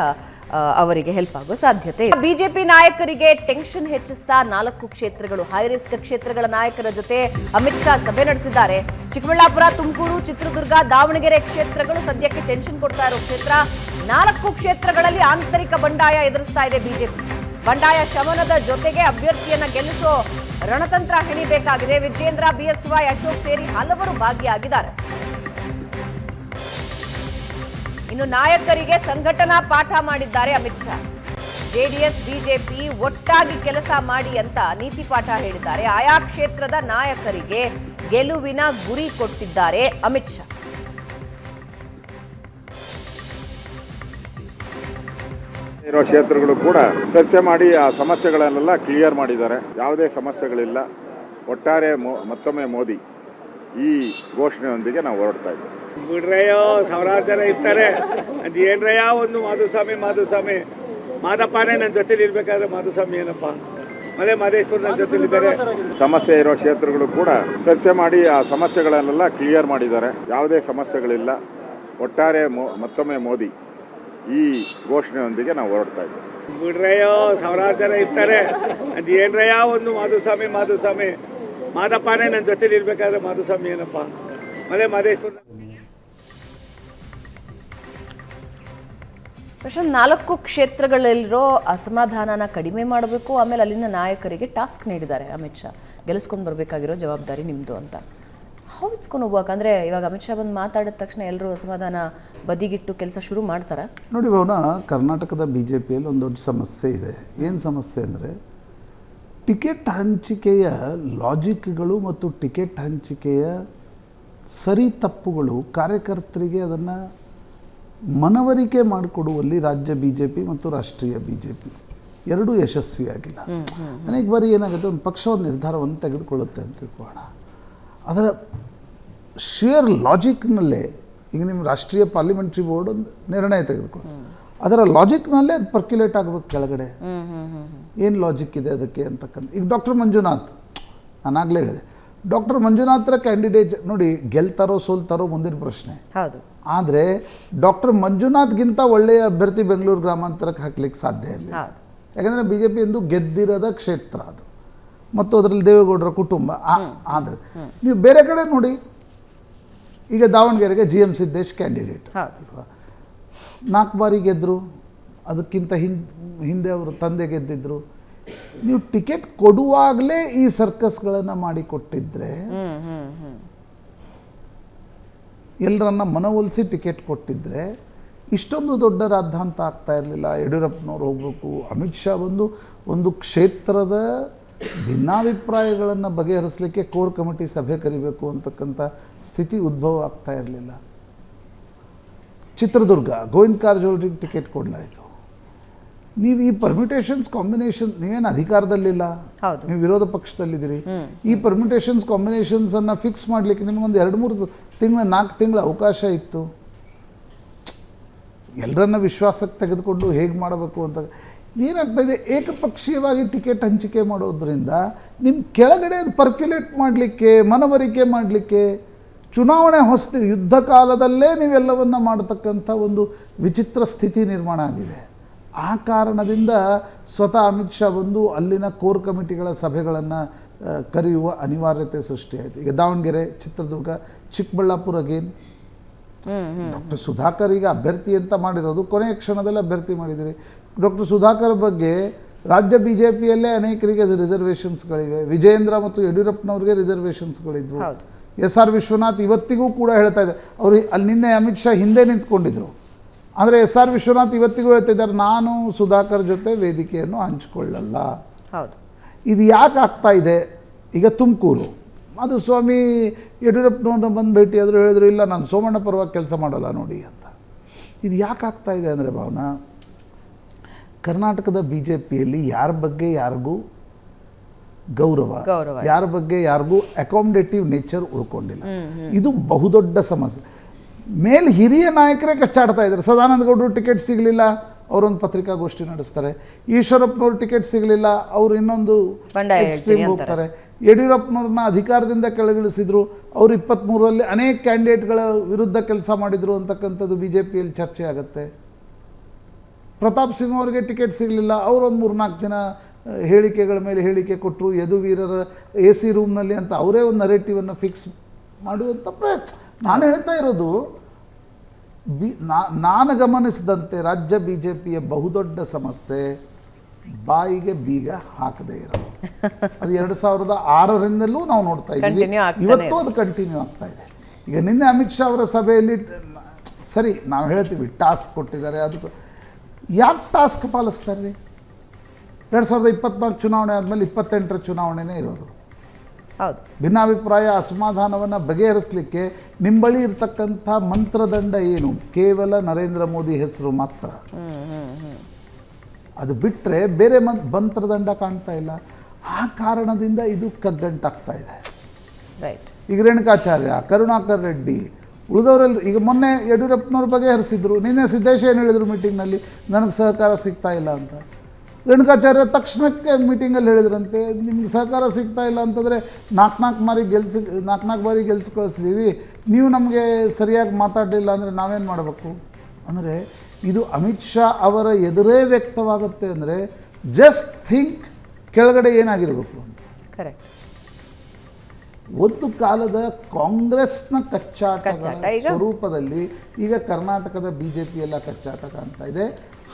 ಅವರಿಗೆ ಹೆಲ್ಪ್ ಆಗೋ ಸಾಧ್ಯತೆ ಇದೆ. BJP ನಾಯಕರಿಗೆ ಟೆನ್ಷನ್ ಹೆಚ್ಚಿಸ್ತಾ 4 ಕ್ಷೇತ್ರಗಳು, ಹೈ ರಿಸ್ಕ್ ಕ್ಷೇತ್ರಗಳ ನಾಯಕರ ಜೊತೆ ಅಮಿತ್ ಶಾ ಸಭೆ ನಡೆಸಿದ್ದಾರೆ. ಚಿಕ್ಕಬಳ್ಳಾಪುರ, ತುಮಕೂರು, ಚಿತ್ರದುರ್ಗ, ದಾವಣಗೆರೆ ಕ್ಷೇತ್ರಗಳು ಸದ್ಯಕ್ಕೆ ಟೆನ್ಷನ್ ಕೊಡ್ತಾ ಇರೋ ಕ್ಷೇತ್ರ. 4 ಕ್ಷೇತ್ರಗಳಲ್ಲಿ ಆಂತರಿಕ ಬಂಡಾಯ ಎದುರಿಸ್ತಾ ಇದೆ BJP. ಬಂಡಾಯ ಶಮನದ ಜೊತೆಗೆ ಅಭ್ಯರ್ಥಿಯನ್ನ ಗೆಲ್ಲಿಸೋ ರಣತಂತ್ರ ಹೆಣಿಬೇಕಾಗಿದೆ. ವಿಜೇಂದ್ರ, BSY, ಅಶೋಕ್ ಸೇರಿ ಹಲವರು ಭಾಗಿಯಾಗಿದ್ದಾರೆ. ಇನ್ನು ನಾಯಕರಿಗೆ ಸಂಘಟನಾ ಪಾಠ ಮಾಡಿದ್ದಾರೆ ಅಮಿತ್ ಶಾ. JDS BJP ಒಟ್ಟಾಗಿ ಕೆಲಸ ಮಾಡಿ ಅಂತ ನೀತಿ ಪಾಠ ಹೇಳಿದ್ದಾರೆ. ಆಯಾ ಕ್ಷೇತ್ರದ ನಾಯಕರಿಗೆ ಗೆಲುವಿನ ಗುರಿ ಕೊಟ್ಟಿದ್ದಾರೆ ಅಮಿತ್ ಶಾ. ಇರೋ ಕ್ಷೇತ್ರಗಳು ಕೂಡ ಚರ್ಚೆ ಮಾಡಿ ಆ ಸಮಸ್ಯೆಗಳನ್ನೆಲ್ಲ ಕ್ಲಿಯರ್ ಮಾಡಿದ್ದಾರೆ. ಯಾವುದೇ ಸಮಸ್ಯೆಗಳಿಲ್ಲ. ಒಟ್ಟಾರೆ ಮತ್ತೊಮ್ಮೆ ಮೋದಿ ಈ ಘೋಷಣೆಯೊಂದಿಗೆ ನಾವು ಹೊರಡ್ತಾ ಇದ್ದೀವಿ. ಬಿಡ್ರಯ್ಯೋ, ಸಾವಿರಾರು ಜನ ಇರ್ತಾರೆ. ಅದೇನ್ರಯ್ಯ ಒಂದು ಮಾಧುಸ್ವಾಮಿ ಮಾದಪ್ಪನೇ ನನ್ನ ಜೊತೆಲಿ ಇರ್ಬೇಕಾದ್ರೆ ಮಾಧುಸ್ವಾಮಿ ಏನಪ್ಪ, ಮಲೆ ಮಾದೇಶ್ವರ್ ನನ್ನ ಜೊತೆಲಿದ್ದಾರೆ. ಸಮಸ್ಯೆ ಇರೋ ಕ್ಷೇತ್ರಗಳು ಕೂಡ ಚರ್ಚೆ ಮಾಡಿ ಆ ಸಮಸ್ಯೆಗಳನ್ನೆಲ್ಲ ಕ್ಲಿಯರ್ ಮಾಡಿದ್ದಾರೆ. ಯಾವುದೇ ಸಮಸ್ಯೆಗಳಿಲ್ಲ. ಒಟ್ಟಾರೆ ಮತ್ತೊಮ್ಮೆ ಮೋದಿ ಈ ಘೋಷಣೆಯೊಂದಿಗೆ ನಾವು ಹೊರಡ್ತಾ ಇದ್ದೀವಿ. ಬಿಡ್ರಯ್ಯೋ, ಸಾವಿರಾರು ಜನ ಇರ್ತಾರೆ. ಅದೇನ್ರಯ್ಯ ಒಂದು ಮಾಧುಸ್ವಾಮಿ ಮಾದಪ್ಪನೇ ನನ್ನ ಜೊತೆಲಿ ಇರ್ಬೇಕಾದ್ರೆ ಮಾಧುಸ್ವಾಮಿ ಏನಪ್ಪ, ಮಲೆ ಮಾದೇಶ್ವರ್. ಪ್ರಶಾಂತ್, 4 ಕ್ಷೇತ್ರಗಳಲ್ಲಿರೋ ಅಸಮಾಧಾನನ ಕಡಿಮೆ ಮಾಡಬೇಕು. ಆಮೇಲೆ ಅಲ್ಲಿನ ನಾಯಕರಿಗೆ ಟಾಸ್ಕ್ ನೀಡಿದ್ದಾರೆ ಅಮಿತ್ ಶಾ, ಗೆಲ್ಲಿಸ್ಕೊಂಡು ಬರಬೇಕಾಗಿರೋ ಜವಾಬ್ದಾರಿ ನಿಮ್ಮದು ಅಂತ. ಹೌ ಇಟ್ಸ್ಕೊಂಡು ಹೋಗ್ಬೇಕು ಅಂದರೆ ಇವಾಗ ಅಮಿತ್ ಶಾ ಬಂದು ಮಾತಾಡಿದ ತಕ್ಷಣ ಎಲ್ಲರೂ ಅಸಮಾಧಾನ ಬದಿಗಿಟ್ಟು ಕೆಲಸ ಶುರು ಮಾಡ್ತಾರೆ. ನೋಡಿ ಭವನ, ಕರ್ನಾಟಕದ BJPಯಲ್ಲಿ ಒಂದು ದೊಡ್ಡ ಸಮಸ್ಯೆ ಇದೆ. ಏನು ಸಮಸ್ಯೆ ಅಂದರೆ ಟಿಕೆಟ್ ಹಂಚಿಕೆಯ ಲಾಜಿಕ್ಗಳು ಮತ್ತು ಟಿಕೆಟ್ ಹಂಚಿಕೆಯ ಸರಿ ತಪ್ಪುಗಳು ಕಾರ್ಯಕರ್ತರಿಗೆ ಅದನ್ನು ಮನವರಿಕೆ ಮಾಡಿಕೊಡುವಲ್ಲಿ ರಾಜ್ಯ BJP ಮತ್ತು ರಾಷ್ಟ್ರೀಯ BJP ಎರಡೂ ಯಶಸ್ವಿಯಾಗಿಲ್ಲ. ಅನೇಕ ಬಾರಿ ಏನಾಗುತ್ತೆ, ಒಂದು ಪಕ್ಷ ಒಂದು ನಿರ್ಧಾರವನ್ನು ತೆಗೆದುಕೊಳ್ಳುತ್ತೆ ಅಂತ ತಿಳ್ಕೊಳ್ಳೋಣ. ಅದರ ಶೇರ್ ಲಾಜಿಕ್ನಲ್ಲೇ ಈಗ ನಿಮ್ಮ ರಾಷ್ಟ್ರೀಯ ಪಾರ್ಲಿಮೆಂಟ್ರಿ ಬೋರ್ಡ್ ಒಂದು ನಿರ್ಣಯ ತೆಗೆದುಕೊಳ್ಳಿ, ಅದರ ಲಾಜಿಕ್ನಲ್ಲೇ ಅದು ಪರ್ಕ್ಯುಲೇಟ್ ಆಗಬೇಕು ಕೆಳಗಡೆ. ಏನು ಲಾಜಿಕ್ ಇದೆ ಅದಕ್ಕೆ ಅಂತಕ್ಕಂಥ. ಈಗ ಡಾಕ್ಟರ್ ಮಂಜುನಾಥ್, ನಾನಾಗಲೇ ಹೇಳಿದೆ, ಡಾಕ್ಟರ್ ಮಂಜುನಾಥರ ಕ್ಯಾಂಡಿಡೇಟ್ ನೋಡಿ, ಗೆಲ್ತಾರೋ ಸೋಲ್ತಾರೋ ಮುಂದಿನ ಪ್ರಶ್ನೆ. ಹೌದು. ಆದರೆ ಡಾಕ್ಟರ್ ಮಂಜುನಾಥ್ಗಿಂತ ಒಳ್ಳೆಯ ಅಭ್ಯರ್ಥಿ ಬೆಂಗಳೂರು ಗ್ರಾಮಾಂತರಕ್ಕೆ ಹಾಕ್ಲಿಕ್ಕೆ ಸಾಧ್ಯ ಇಲ್ಲ. ಯಾಕಂದರೆ BJP ಎಂದು ಗೆದ್ದಿರದ ಕ್ಷೇತ್ರ ಅದು, ಮತ್ತು ಅದರಲ್ಲಿ ದೇವೇಗೌಡರ ಕುಟುಂಬ. ಆದರೆ ನೀವು ಬೇರೆ ಕಡೆ ನೋಡಿ, ಈಗ ದಾವಣಗೆರೆಗೆ GM ಸಿದ್ದೇಶ್ ಕ್ಯಾಂಡಿಡೇಟ್ 4 ಬಾರಿ ಗೆದ್ದರು. ಅದಕ್ಕಿಂತ ಹಿಂದೆ ಅವರು ತಂದೆ ಗೆದ್ದಿದ್ರು. ನೀವು ಟಿಕೆಟ್ ಕೊಡುವಾಗಲೇ ಈ ಸರ್ಕಸ್ಗಳನ್ನು ಮಾಡಿಕೊಟ್ಟಿದ್ರೆ, ಎಲ್ಲರನ್ನ ಮನವೊಲಿಸಿ ಟಿಕೆಟ್ ಕೊಟ್ಟಿದ್ರೆ ಇಷ್ಟೊಂದು ದೊಡ್ಡ ರಾದ್ಧಾಂತ ಆಗ್ತಾ ಇರಲಿಲ್ಲ. ಯಡಿಯೂರಪ್ಪನವ್ರು ಹೋಗಬೇಕು, ಅಮಿತ್ ಶಾ ಬಂದು ಒಂದು ಕ್ಷೇತ್ರದ ಭಿನ್ನಾಭಿಪ್ರಾಯಗಳನ್ನು ಬಗೆಹರಿಸಲಿಕ್ಕೆ ಕೋರ್ ಕಮಿಟಿ ಸಭೆ ಕರಿಬೇಕು ಅಂತಕ್ಕಂಥ ಸ್ಥಿತಿ ಉದ್ಭವ ಆಗ್ತಾ ಇರಲಿಲ್ಲ. ಚಿತ್ರದುರ್ಗ ಗೋವಿಂದ ಕಾರಜೋಳರಿಗೆ ಟಿಕೆಟ್ ಕೊಡಲಾಯಿತು. ನೀವು ಈ ಪರ್ಮ್ಯುಟೇಷನ್ಸ್ ಕಾಂಬಿನೇಷನ್, ನೀವೇನು ಅಧಿಕಾರದಲ್ಲಿಲ್ಲ, ನೀವು ವಿರೋಧ ಪಕ್ಷದಲ್ಲಿದ್ದೀರಿ. ಈ ಪರ್ಮ್ಯುಟೇಷನ್ಸ್ ಕಾಂಬಿನೇಷನ್ಸ್ ಅನ್ನು ಫಿಕ್ಸ್ ಮಾಡಲಿಕ್ಕೆ ನಿಮಗೊಂದು 2-3 ತಿಂಗಳ 4 ತಿಂಗಳ ಅವಕಾಶ ಇತ್ತು. ಎಲ್ಲರನ್ನ ವಿಶ್ವಾಸಕ್ಕೆ ತೆಗೆದುಕೊಂಡು ಹೇಗೆ ಮಾಡಬೇಕು ಅಂತ ಏನಾಗ್ತಾ ಇದೆ, ಏಕಪಕ್ಷೀಯವಾಗಿ ಟಿಕೆಟ್ ಹಂಚಿಕೆ ಮಾಡೋದ್ರಿಂದ ನಿಮ್ಮ ಕೆಳಗಡೆ ಅದು ಪರ್ಕ್ಯುಲೇಟ್ ಮಾಡಲಿಕ್ಕೆ, ಮನವರಿಕೆ ಮಾಡಲಿಕ್ಕೆ, ಚುನಾವಣೆ ಹೊಸ್ತಿ ಯುದ್ಧ ಕಾಲದಲ್ಲೇ ನೀವೆಲ್ಲವನ್ನ ಮಾಡತಕ್ಕಂಥ ಒಂದು ವಿಚಿತ್ರ ಸ್ಥಿತಿ ನಿರ್ಮಾಣ ಆಗಿದೆ. ಆ ಕಾರಣದಿಂದ ಸ್ವತಃ ಅಮಿತ್ ಶಾ ಬಂದು ಅಲ್ಲಿನ ಕೋರ್ ಕಮಿಟಿಗಳ ಸಭೆಗಳನ್ನು ಕರೆಯುವ ಅನಿವಾರ್ಯತೆ ಸೃಷ್ಟಿಯಾಯಿತು. ಈಗ ದಾವಣಗೆರೆ, ಚಿತ್ರದುರ್ಗ, ಚಿಕ್ಕಬಳ್ಳಾಪುರ ಅಗೇನ್ ಡಾಕ್ಟರ್ ಸುಧಾಕರ್ ಈಗ ಅಭ್ಯರ್ಥಿ ಅಂತ ಮಾಡಿರೋದು ಕೊನೆಯ ಕ್ಷಣದಲ್ಲಿ ಅಭ್ಯರ್ಥಿ ಮಾಡಿದ್ದೀರಿ. ಡಾಕ್ಟರ್ ಸುಧಾಕರ್ ಬಗ್ಗೆ ರಾಜ್ಯ BJPಯಲ್ಲೇ ಅನೇಕರಿಗೆ ರಿಸರ್ವೇಷನ್ಸ್ಗಳಿವೆ. ವಿಜಯೇಂದ್ರ ಮತ್ತು ಯಡಿಯೂರಪ್ಪನವ್ರಿಗೆ ರಿಸರ್ವೇಷನ್ಸ್ಗಳಿದ್ವು. SR ವಿಶ್ವನಾಥ್ ಇವತ್ತಿಗೂ ಕೂಡ ಹೇಳ್ತಾ ಇದ್ದಾರೆ, ಅವರು ಅಲ್ಲಿ ನಿನ್ನೆ ಅಮಿತ್ ಶಾ ಹಿಂದೆ ನಿಂತ್ಕೊಂಡಿದ್ರು. ಆದರೆ SR ವಿಶ್ವನಾಥ್ ಇವತ್ತಿಗೂ ಹೇಳ್ತಾ ಇದ್ದಾರೆ, ನಾನು ಸುಧಾಕರ್ ಜೊತೆ ವೇದಿಕೆಯನ್ನು ಹಂಚಿಕೊಳ್ಳಲ್ಲ. ಇದು ಯಾಕೆ ಆಗ್ತಾ ಇದೆ? ಈಗ ತುಮಕೂರು ಮಾಧುಸ್ವಾಮಿ ಯಡಿಯೂರಪ್ಪನವ್ರನ್ನ ಬಂದು ಭೇಟಿಯಾದರು, ಹೇಳಿದ್ರು ಇಲ್ಲ ನಾನು ಸೋಮಣ್ಣ ಪರವಾಗಿ ಕೆಲಸ ಮಾಡಲ್ಲ ನೋಡಿ ಅಂತ. ಇದು ಯಾಕೆ ಆಗ್ತಾ ಇದೆ ಅಂದರೆ ಭಾವನಾ, ಕರ್ನಾಟಕದ BJPಯಲ್ಲಿ ಯಾರ ಬಗ್ಗೆ ಯಾರಿಗೂ ಗೌರವ, ಯಾರ ಬಗ್ಗೆ ಯಾರಿಗೂ ಅಕಾಮಡೇಟಿವ್ ನೇಚರ್ ಉಳ್ಕೊಂಡಿಲ್ಲ. ಇದು ಬಹುದೊಡ್ಡ ಸಮಸ್ಯೆ. ಹಿರಿಯ ನಾಯಕರೇ ಕಚ್ಚಾಡ್ತಾ ಇದ್ದಾರೆ. ಸದಾನಂದ ಗೌಡರು ಟಿಕೆಟ್ ಸಿಗಲಿಲ್ಲ, ಅವರೊಂದು ಪತ್ರಿಕಾಗೋಷ್ಠಿ ನಡೆಸ್ತಾರೆ. ಈಶ್ವರಪ್ಪನವ್ರು ಟಿಕೆಟ್ ಸಿಗಲಿಲ್ಲ, ಅವರು ಇನ್ನೊಂದು ಎಕ್ಸ್ಟ್ರೀಮ್ ಹೋಗ್ತಾರೆ. ಯಡಿಯೂರಪ್ಪನವ್ರನ್ನ ಅಧಿಕಾರದಿಂದ ಕೆಳಗಿಳಿಸಿದ್ರು, ಅವರು 23ರಲ್ಲಿ ಅನೇಕ ಕ್ಯಾಂಡಿಡೇಟ್ಗಳ ವಿರುದ್ಧ ಕೆಲಸ ಮಾಡಿದರು ಅಂತಕ್ಕಂಥದ್ದು BJPಯಲ್ಲಿ ಚರ್ಚೆ ಆಗುತ್ತೆ. ಪ್ರತಾಪ್ ಸಿಂಹ ಅವರಿಗೆ ಟಿಕೆಟ್ ಸಿಗಲಿಲ್ಲ, ಅವರೊಂದು 3-4 ದಿನ ಹೇಳಿಕೆಗಳ ಮೇಲೆ ಹೇಳಿಕೆ ಕೊಟ್ಟರು, ಯದುವೀರರ AC ರೂಮ್ನಲ್ಲಿ ಅಂತ ಅವರೇ ಒಂದು ನರೇಟಿವನ್ನು ಫಿಕ್ಸ್ ಮಾಡುವಂಥ ಪ್ರಯತ್ನ. ನಾನು ಹೇಳ್ತಾ ಇರೋದು, ನಾನು ಗಮನಿಸಿದಂತೆ ರಾಜ್ಯ BJPಯ ಬಹುದೊಡ್ಡ ಸಮಸ್ಯೆ ಬಾಯಿಗೆ ಬೀಗ ಹಾಕದೇ ಇರೋದು. ಅದು 2006ರಿಂದಲೂ ನಾವು ನೋಡ್ತಾ ಇದ್ದೀವಿ, ಇವತ್ತು ಅದು ಕಂಟಿನ್ಯೂ ಆಗ್ತಾ ಇದೆ. ಈಗ ನಿನ್ನೆ ಅಮಿತ್ ಶಾ ಅವರ ಸಭೆಯಲ್ಲಿ ಸರಿ ನಾವು ಹೇಳ್ತೀವಿ ಟಾಸ್ಕ್ ಕೊಟ್ಟಿದ್ದಾರೆ, ಅದಕ್ಕೆ ಯಾಕೆ ಟಾಸ್ಕ್ ಪಾಲಿಸ್ತಾರೆ ರೀ? 2024 ಚುನಾವಣೆ ಆದಮೇಲೆ 28ರ ಚುನಾವಣೆನೇ ಇರೋದು. ಭಿನ್ನಾಭಿಪ್ರಾಯ ಅಸಮಾಧಾನವನ್ನು ಬಗೆಹರಿಸಲಿಕ್ಕೆ ನಿಮ್ಮ ಬಳಿ ಇರತಕ್ಕಂಥ ಮಂತ್ರದಂಡ ಏನು? ಕೇವಲ ನರೇಂದ್ರ ಮೋದಿ ಹೆಸರು ಮಾತ್ರ. ಅದು ಬಿಟ್ಟರೆ ಬೇರೆ ಮಂತ್ರದಂಡ ಕಾಣ್ತಾ ಇಲ್ಲ. ಆ ಕಾರಣದಿಂದ ಇದು ಕಗ್ಗಂಟಾಗ್ತಾ ಇದೆ. ಈಗ ರೇಣುಕಾಚಾರ್ಯ, ಕರುಣಾಕರ್ ರೆಡ್ಡಿ, ಉಳಿದವರೆಲ್ಲರೂ ಈಗ ಮೊನ್ನೆ ಯಡಿಯೂರಪ್ಪನವ್ರ ಬಗೆಹರಿಸಿದ್ರು. ನಿನ್ನೆ ಸಿದ್ದೇಶ್ ಏನು ಹೇಳಿದರು ಮೀಟಿಂಗ್ನಲ್ಲಿ, ನನಗೆ ಸಹಕಾರ ಸಿಗ್ತಾ ಇಲ್ಲ ಅಂತ. ರೇಣುಕಾಚಾರ್ಯ ತಕ್ಷಣಕ್ಕೆ ಮೀಟಿಂಗಲ್ಲಿ ಹೇಳಿದ್ರಂತೆ, ನಿಮ್ಗೆ ಸಹಕಾರ ಸಿಗ್ತಾ ಇಲ್ಲ ಅಂತಂದರೆ 4 ಬಾರಿ ಗೆಲ್ಸಿ ಕಳಿಸ್ತೀವಿ, ನೀವು ನಮಗೆ ಸರಿಯಾಗಿ ಮಾತಾಡಲಿಲ್ಲ ಅಂದರೆ ನಾವೇನು ಮಾಡಬೇಕು? ಅಂದರೆ ಇದು ಅಮಿತ್ ಶಾ ಅವರ ಎದುರೇ ವ್ಯಕ್ತವಾಗುತ್ತೆ. ಅಂದರೆ ಜಸ್ಟ್ ಥಿಂಕ್ ಕೆಳಗಡೆ ಏನಾಗಿರಬೇಕು ಅಂತ. ಕರೆಕ್ಟ್. ಒಂದು ಕಾಲದ ಕಾಂಗ್ರೆಸ್ನ ಕಚ್ಚಾಟ ಸ್ವರೂಪದಲ್ಲಿ ಈಗ ಕರ್ನಾಟಕದ BJP ಎಲ್ಲ ಕಚ್ಚಾಟ ಕಾಣ್ತಾ ಇದೆ.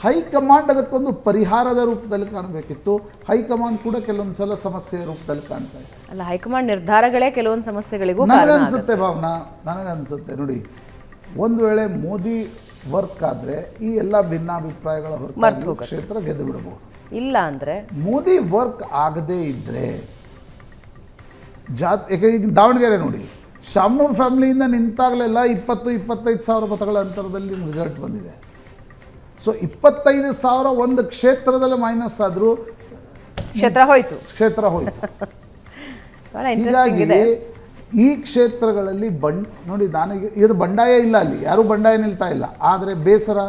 ಹೈಕಮಾಂಡ್ ಅದಕ್ಕೊಂದು ಪರಿಹಾರದ ರೂಪದಲ್ಲಿ ಕಾಣಬೇಕಿತ್ತು. ಹೈಕಮಾಂಡ್ ಕೂಡ ಕೆಲವೊಂದು ಸಲ ಸಮಸ್ಯೆಯ ರೂಪದಲ್ಲಿ ಕಾಣ್ತಾ ಇದೆ. ಅಲ್ಲ, ಹೈಕಮಾಂಡ್ ನಿರ್ಧಾರಗಳೇ ಕೆಲವೊಂದು ಸಮಸ್ಯೆಗಳಿಗೂ ನನಗನ್ಸುತ್ತೆ ಭಾವನಾ, ನನಗನ್ಸುತ್ತೆ ನೋಡಿ, ಒಂದು ವೇಳೆ ಮೋದಿ ವರ್ಕ್ ಆದರೆ ಈ ಎಲ್ಲ ಭಿನ್ನಾಭಿಪ್ರಾಯಗಳ ಹೊರತು ಕ್ಷೇತ್ರ ಗೆದ್ದು ಬಿಡಬಹುದು. ಇಲ್ಲ ಅಂದರೆ ಮೋದಿ ವರ್ಕ್ ಆಗದೇ ಇದ್ದರೆ ಈಗ ದಾವಣಗೆರೆ ನೋಡಿ, ಶಾಮನೂರ್ ಫ್ಯಾಮಿಲಿಯಿಂದ ನಿಂತಾಗಲೆಲ್ಲ 20-25 ಸಾವಿರ ಮತಗಳ ಅಂತರದಲ್ಲಿ ರಿಸಲ್ಟ್ ಬಂದಿದೆ. ಸೊ 25,000 ಒಂದು ಕ್ಷೇತ್ರದಲ್ಲಿ ಮೈನಸ್ ಆದರೂ ಕ್ಷೇತ್ರ ಹೋಯಿತು. ಹೀಗಾಗಿ ಈ ಕ್ಷೇತ್ರಗಳಲ್ಲಿ ನೋಡಿ, ನನಗೆ ಇದು ಬಂಡಾಯ ಇಲ್ಲ, ಅಲ್ಲಿ ಯಾರೂ ಬಂಡಾಯ ನಿಲ್ತಾ ಇಲ್ಲ. ಆದರೆ ಬೇಸರ,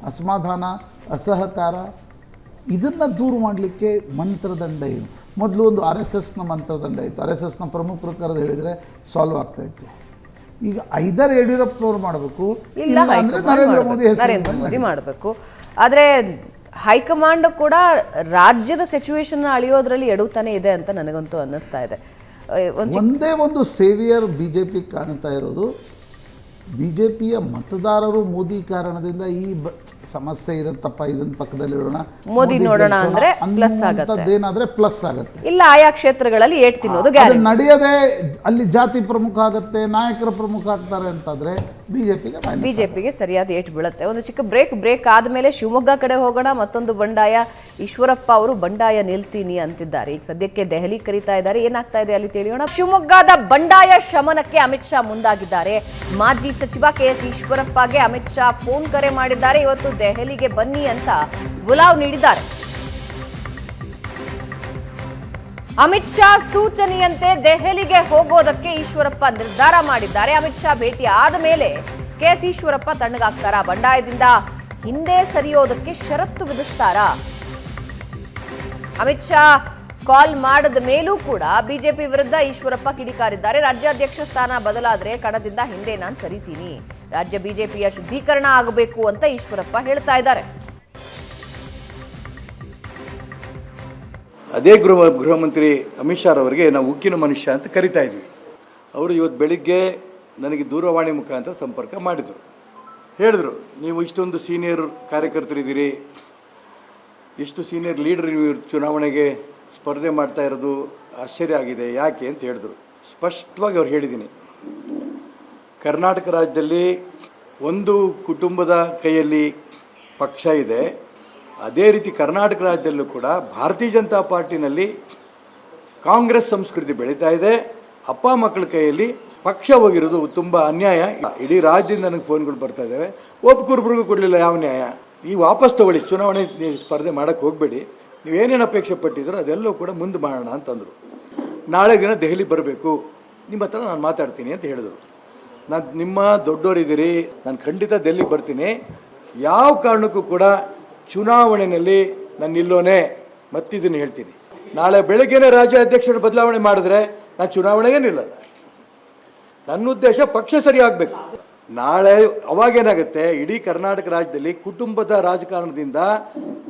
ಅಸಮಾಧಾನ, ಅಸಹಕಾರ ಇದನ್ನು ದೂರ ಮಾಡಲಿಕ್ಕೆ ಮಂತ್ರದಂಡ ಏನು? ಮೊದಲು ಒಂದು RSSನ ಮಂತ್ರದಂಡ ಇತ್ತು. RSSನ ಪ್ರಮುಖರು ಕರೆದು ಹೇಳಿದರೆ ಸಾಲ್ವ್ ಆಗ್ತಾಯಿತ್ತು. ಈಗ ಐದರ್ ಯಡಿಯೂರಪ್ಪನವ್ರು ಮಾಡಬೇಕು, ಇಲ್ಲ ಅಂದರೆ ನರೇಂದ್ರ ಮೋದಿ ಮಾಡಬೇಕು. ಆದರೆ ಹೈಕಮಾಂಡ್ ಕೂಡ ರಾಜ್ಯದ ಸಿಚುವೇಶನ್ ಅಳಿಯೋದ್ರಲ್ಲಿ ಎಡುತ್ತಾನೆ ಇದೆ ಅಂತ ನನಗಂತೂ ಅನ್ನಿಸ್ತಾ ಇದೆ. ಒಂದೇ ಒಂದು ಸೇವಿಯರ್ BJP ಕಾಣ್ತಾ ಇರೋದು BJPಯ ಮತದಾರರು ಮೋದಿ ಕಾರಣದಿಂದ ಈ ಸಮಸ್ಯೆ ಇರುತ್ತಪ್ಪ, ಇದನ್ನ ಪಕ್ಕದಲ್ಲಿಡೋಣ, ಮೋದಿ ನೋಡೋಣ ಅಂದ್ರೆ ಪ್ಲಸ್ ಆಗುತ್ತೆ, ಏನಾದ್ರೆ ಪ್ಲಸ್ ಆಗುತ್ತೆ. ಇಲ್ಲ ಆಯಾ ಕ್ಷೇತ್ರಗಳಲ್ಲಿ ಏಟ್ ತಿನ್ನೋದು ಗ್ಯಾರಂಟಿ. ನಡೆಯದೆ ಅಲ್ಲಿ ಜಾತಿ ಪ್ರಮುಖ ಆಗುತ್ತೆ, ನಾಯಕರ ಪ್ರಮುಖ ಆಗ್ತಾರೆ ಅಂತಂದ್ರೆ ಬಿಜೆಪಿಗೆ ಸರಿಯಾದ ಏಟ್ ಬೀಳುತ್ತೆ. ಒಂದು ಚಿಕ್ಕ ಬ್ರೇಕ್ ಆದ್ಮೇಲೆ ಶಿವಮೊಗ್ಗ ಕಡೆ ಹೋಗೋಣ. ಮತ್ತೊಂದು ಬಂಡಾಯ, ಈಶ್ವರಪ್ಪ ಅವರು ಬಂಡಾಯ ನಿಲ್ತೀನಿ ಅಂತಿದ್ದಾರೆ. ಈಗ ಸದ್ಯಕ್ಕೆ ದೆಹಲಿ ಕರೀತಾ ಇದ್ದಾರೆ, ಏನಾಗ್ತಾ ಇದೆ ಅಲ್ಲಿ ತಿಳಿಯೋಣ. ಶಿವಮೊಗ್ಗದ ಬಂಡಾಯ ಶಮನಕ್ಕೆ ಅಮಿತ್ ಶಾ ಮುಂದಾಗಿದ್ದಾರೆ. ಮಾಜಿ ಸಚಿವ KS ಈಶ್ವರಪ್ಪಗೆ ಅಮಿತ್ ಶಾ ಫೋನ್ ಕರೆ ಮಾಡಿದ್ದಾರೆ. ಇವತ್ತು ದೆಹಲಿಗೆ ಬನ್ನಿ ಅಂತ ಬುಲಾವ್ ನೀಡಿದ್ದಾರೆ. ಅಮಿತ್ ಶಾ ಸೂಚನೆಯಂತೆ ದೆಹಲಿಗೆ ಹೋಗೋದಕ್ಕೆ ಈಶ್ವರಪ್ಪ ನಿರ್ಧಾರ ಮಾಡಿದ್ದಾರೆ. ಅಮಿತ್ ಶಾ ಭೇಟಿ ಆದ ಮೇಲೆ KS ಈಶ್ವರಪ್ಪ ತಣ್ಣಗಾಗ್ತಾರಾ? ಬಂಡಾಯದಿಂದ ಹಿಂದೆ ಸರಿಯೋದಕ್ಕೆ ಷರತ್ತು ವಿಧಿಸ್ತಾರಾ? ಅಮಿತ್ ಶಾ ಕಾಲ್ ಮಾಡದ ಮೇಲೂ ಕೂಡ ಬಿಜೆಪಿ ವಿರುದ್ಧ ಈಶ್ವರಪ್ಪ ಕಿಡಿಕಾರಿದ್ದಾರೆ. ರಾಜ್ಯಾಧ್ಯಕ್ಷ ಸ್ಥಾನ ಬದಲಾದ್ರೆ ಕಣದಿಂದ ಹಿಂದೆ ನಾನು ಸರಿತೀನಿ, ರಾಜ್ಯ ಬಿಜೆಪಿಯ ಶುದ್ಧೀಕರಣ ಆಗಬೇಕು ಅಂತ ಈಶ್ವರಪ್ಪ ಹೇಳ್ತಾ ಇದ್ದಾರೆ. ಅದೇ ಗೃಹ ಮಂತ್ರಿ ಅಮಿತ್ ಶಾ ಅವರಿಗೆ ನಾವು ಉಕ್ಕಿನ ಮನುಷ್ಯ ಅಂತ ಕರಿತಾ ಇದ್ವಿ. ಅವರು ಇವತ್ತು ಬೆಳಿಗ್ಗೆ ನನಗೆ ದೂರವಾಣಿ ಮುಖಾಂತರ ಸಂಪರ್ಕ ಮಾಡಿದರು. ಹೇಳಿದ್ರು, ನೀವು ಇಷ್ಟೊಂದು ಸೀನಿಯರ್ ಕಾರ್ಯಕರ್ತರಿದ್ದೀರಿ, ಇಷ್ಟು ಸೀನಿಯರ್ ಲೀಡರ್ ನೀವು ಚುನಾವಣೆಗೆ ಸ್ಪರ್ಧೆ ಮಾಡ್ತಾ ಇರೋದು ಆಶ್ಚರ್ಯ ಆಗಿದೆ, ಯಾಕೆ ಅಂತ ಹೇಳಿದ್ರು. ಸ್ಪಷ್ಟವಾಗಿ ಅವ್ರು ಹೇಳಿದ್ದೀನಿ, ಕರ್ನಾಟಕ ರಾಜ್ಯದಲ್ಲಿ ಒಂದು ಕುಟುಂಬದ ಕೈಯಲ್ಲಿ ಪಕ್ಷ ಇದೆ, ಅದೇ ರೀತಿ ಕರ್ನಾಟಕ ರಾಜ್ಯದಲ್ಲೂ ಕೂಡ ಭಾರತೀಯ ಜನತಾ ಪಾರ್ಟಿನಲ್ಲಿ ಕಾಂಗ್ರೆಸ್ ಸಂಸ್ಕೃತಿ ಬೆಳೀತಾ ಇದೆ. ಅಪ್ಪ ಮಕ್ಕಳ ಕೈಯಲ್ಲಿ ಪಕ್ಷ ಹೋಗಿರೋದು ತುಂಬ ಅನ್ಯಾಯ. ಇಡೀ ರಾಜ್ಯದಿಂದ ನನಗೆ ಫೋನ್ಗಳು ಬರ್ತಾ ಇದ್ದಾವೆ, ಒಬ್ಬರಿಗೂ ಕೊಡಲಿಲ್ಲ, ಯಾವ ನ್ಯಾಯ? ನೀವು ವಾಪಸ್ ತಗೊಳ್ಳಿ, ಚುನಾವಣೆ ಸ್ಪರ್ಧೆ ಮಾಡೋಕ್ಕೆ ಹೋಗಬೇಡಿ, ನೀವೇನೇನು ಅಪೇಕ್ಷೆ ಪಟ್ಟಿದ್ರು ಅದೆಲ್ಲವೂ ಕೂಡ ಮುಂದೆ ಮಾಡೋಣ ಅಂತಂದರು. ನಾಳೆ ದಿನ ದೆಹಲಿ ಬರಬೇಕು, ನಿಮ್ಮ ಹತ್ರ ನಾನು ಮಾತಾಡ್ತೀನಿ ಅಂತ ಹೇಳಿದರು. ನಾನು ನಿಮ್ಮ ದೊಡ್ಡವರಿದ್ದೀರಿ, ನಾನು ಖಂಡಿತ ದೆಹಲಿ ಬರ್ತೀನಿ, ಯಾವ ಕಾರಣಕ್ಕೂ ಕೂಡ ಚುನಾವಣೆಯಲ್ಲಿ ನಾನು ನಿಲ್ಲೋನೆ, ಮತ್ತಿದನ್ನು ಹೇಳ್ತೀನಿ. ನಾಳೆ ಬೆಳಗ್ಗೆನೇ ರಾಜ್ಯ ಅಧ್ಯಕ್ಷರ ಬದಲಾವಣೆ ಮಾಡಿದ್ರೆ ನಾನು ಚುನಾವಣೆಗೆ ನಿಲ್ಲಲ್ಲ. ನನ್ನ ಉದ್ದೇಶ ಪಕ್ಷ ಸರಿ ಆಗಬೇಕು. ನಾಳೆ ಅವಾಗೇನಾಗುತ್ತೆ, ಇಡೀ ಕರ್ನಾಟಕ ರಾಜ್ಯದಲ್ಲಿ ಕುಟುಂಬದ ರಾಜಕಾರಣದಿಂದ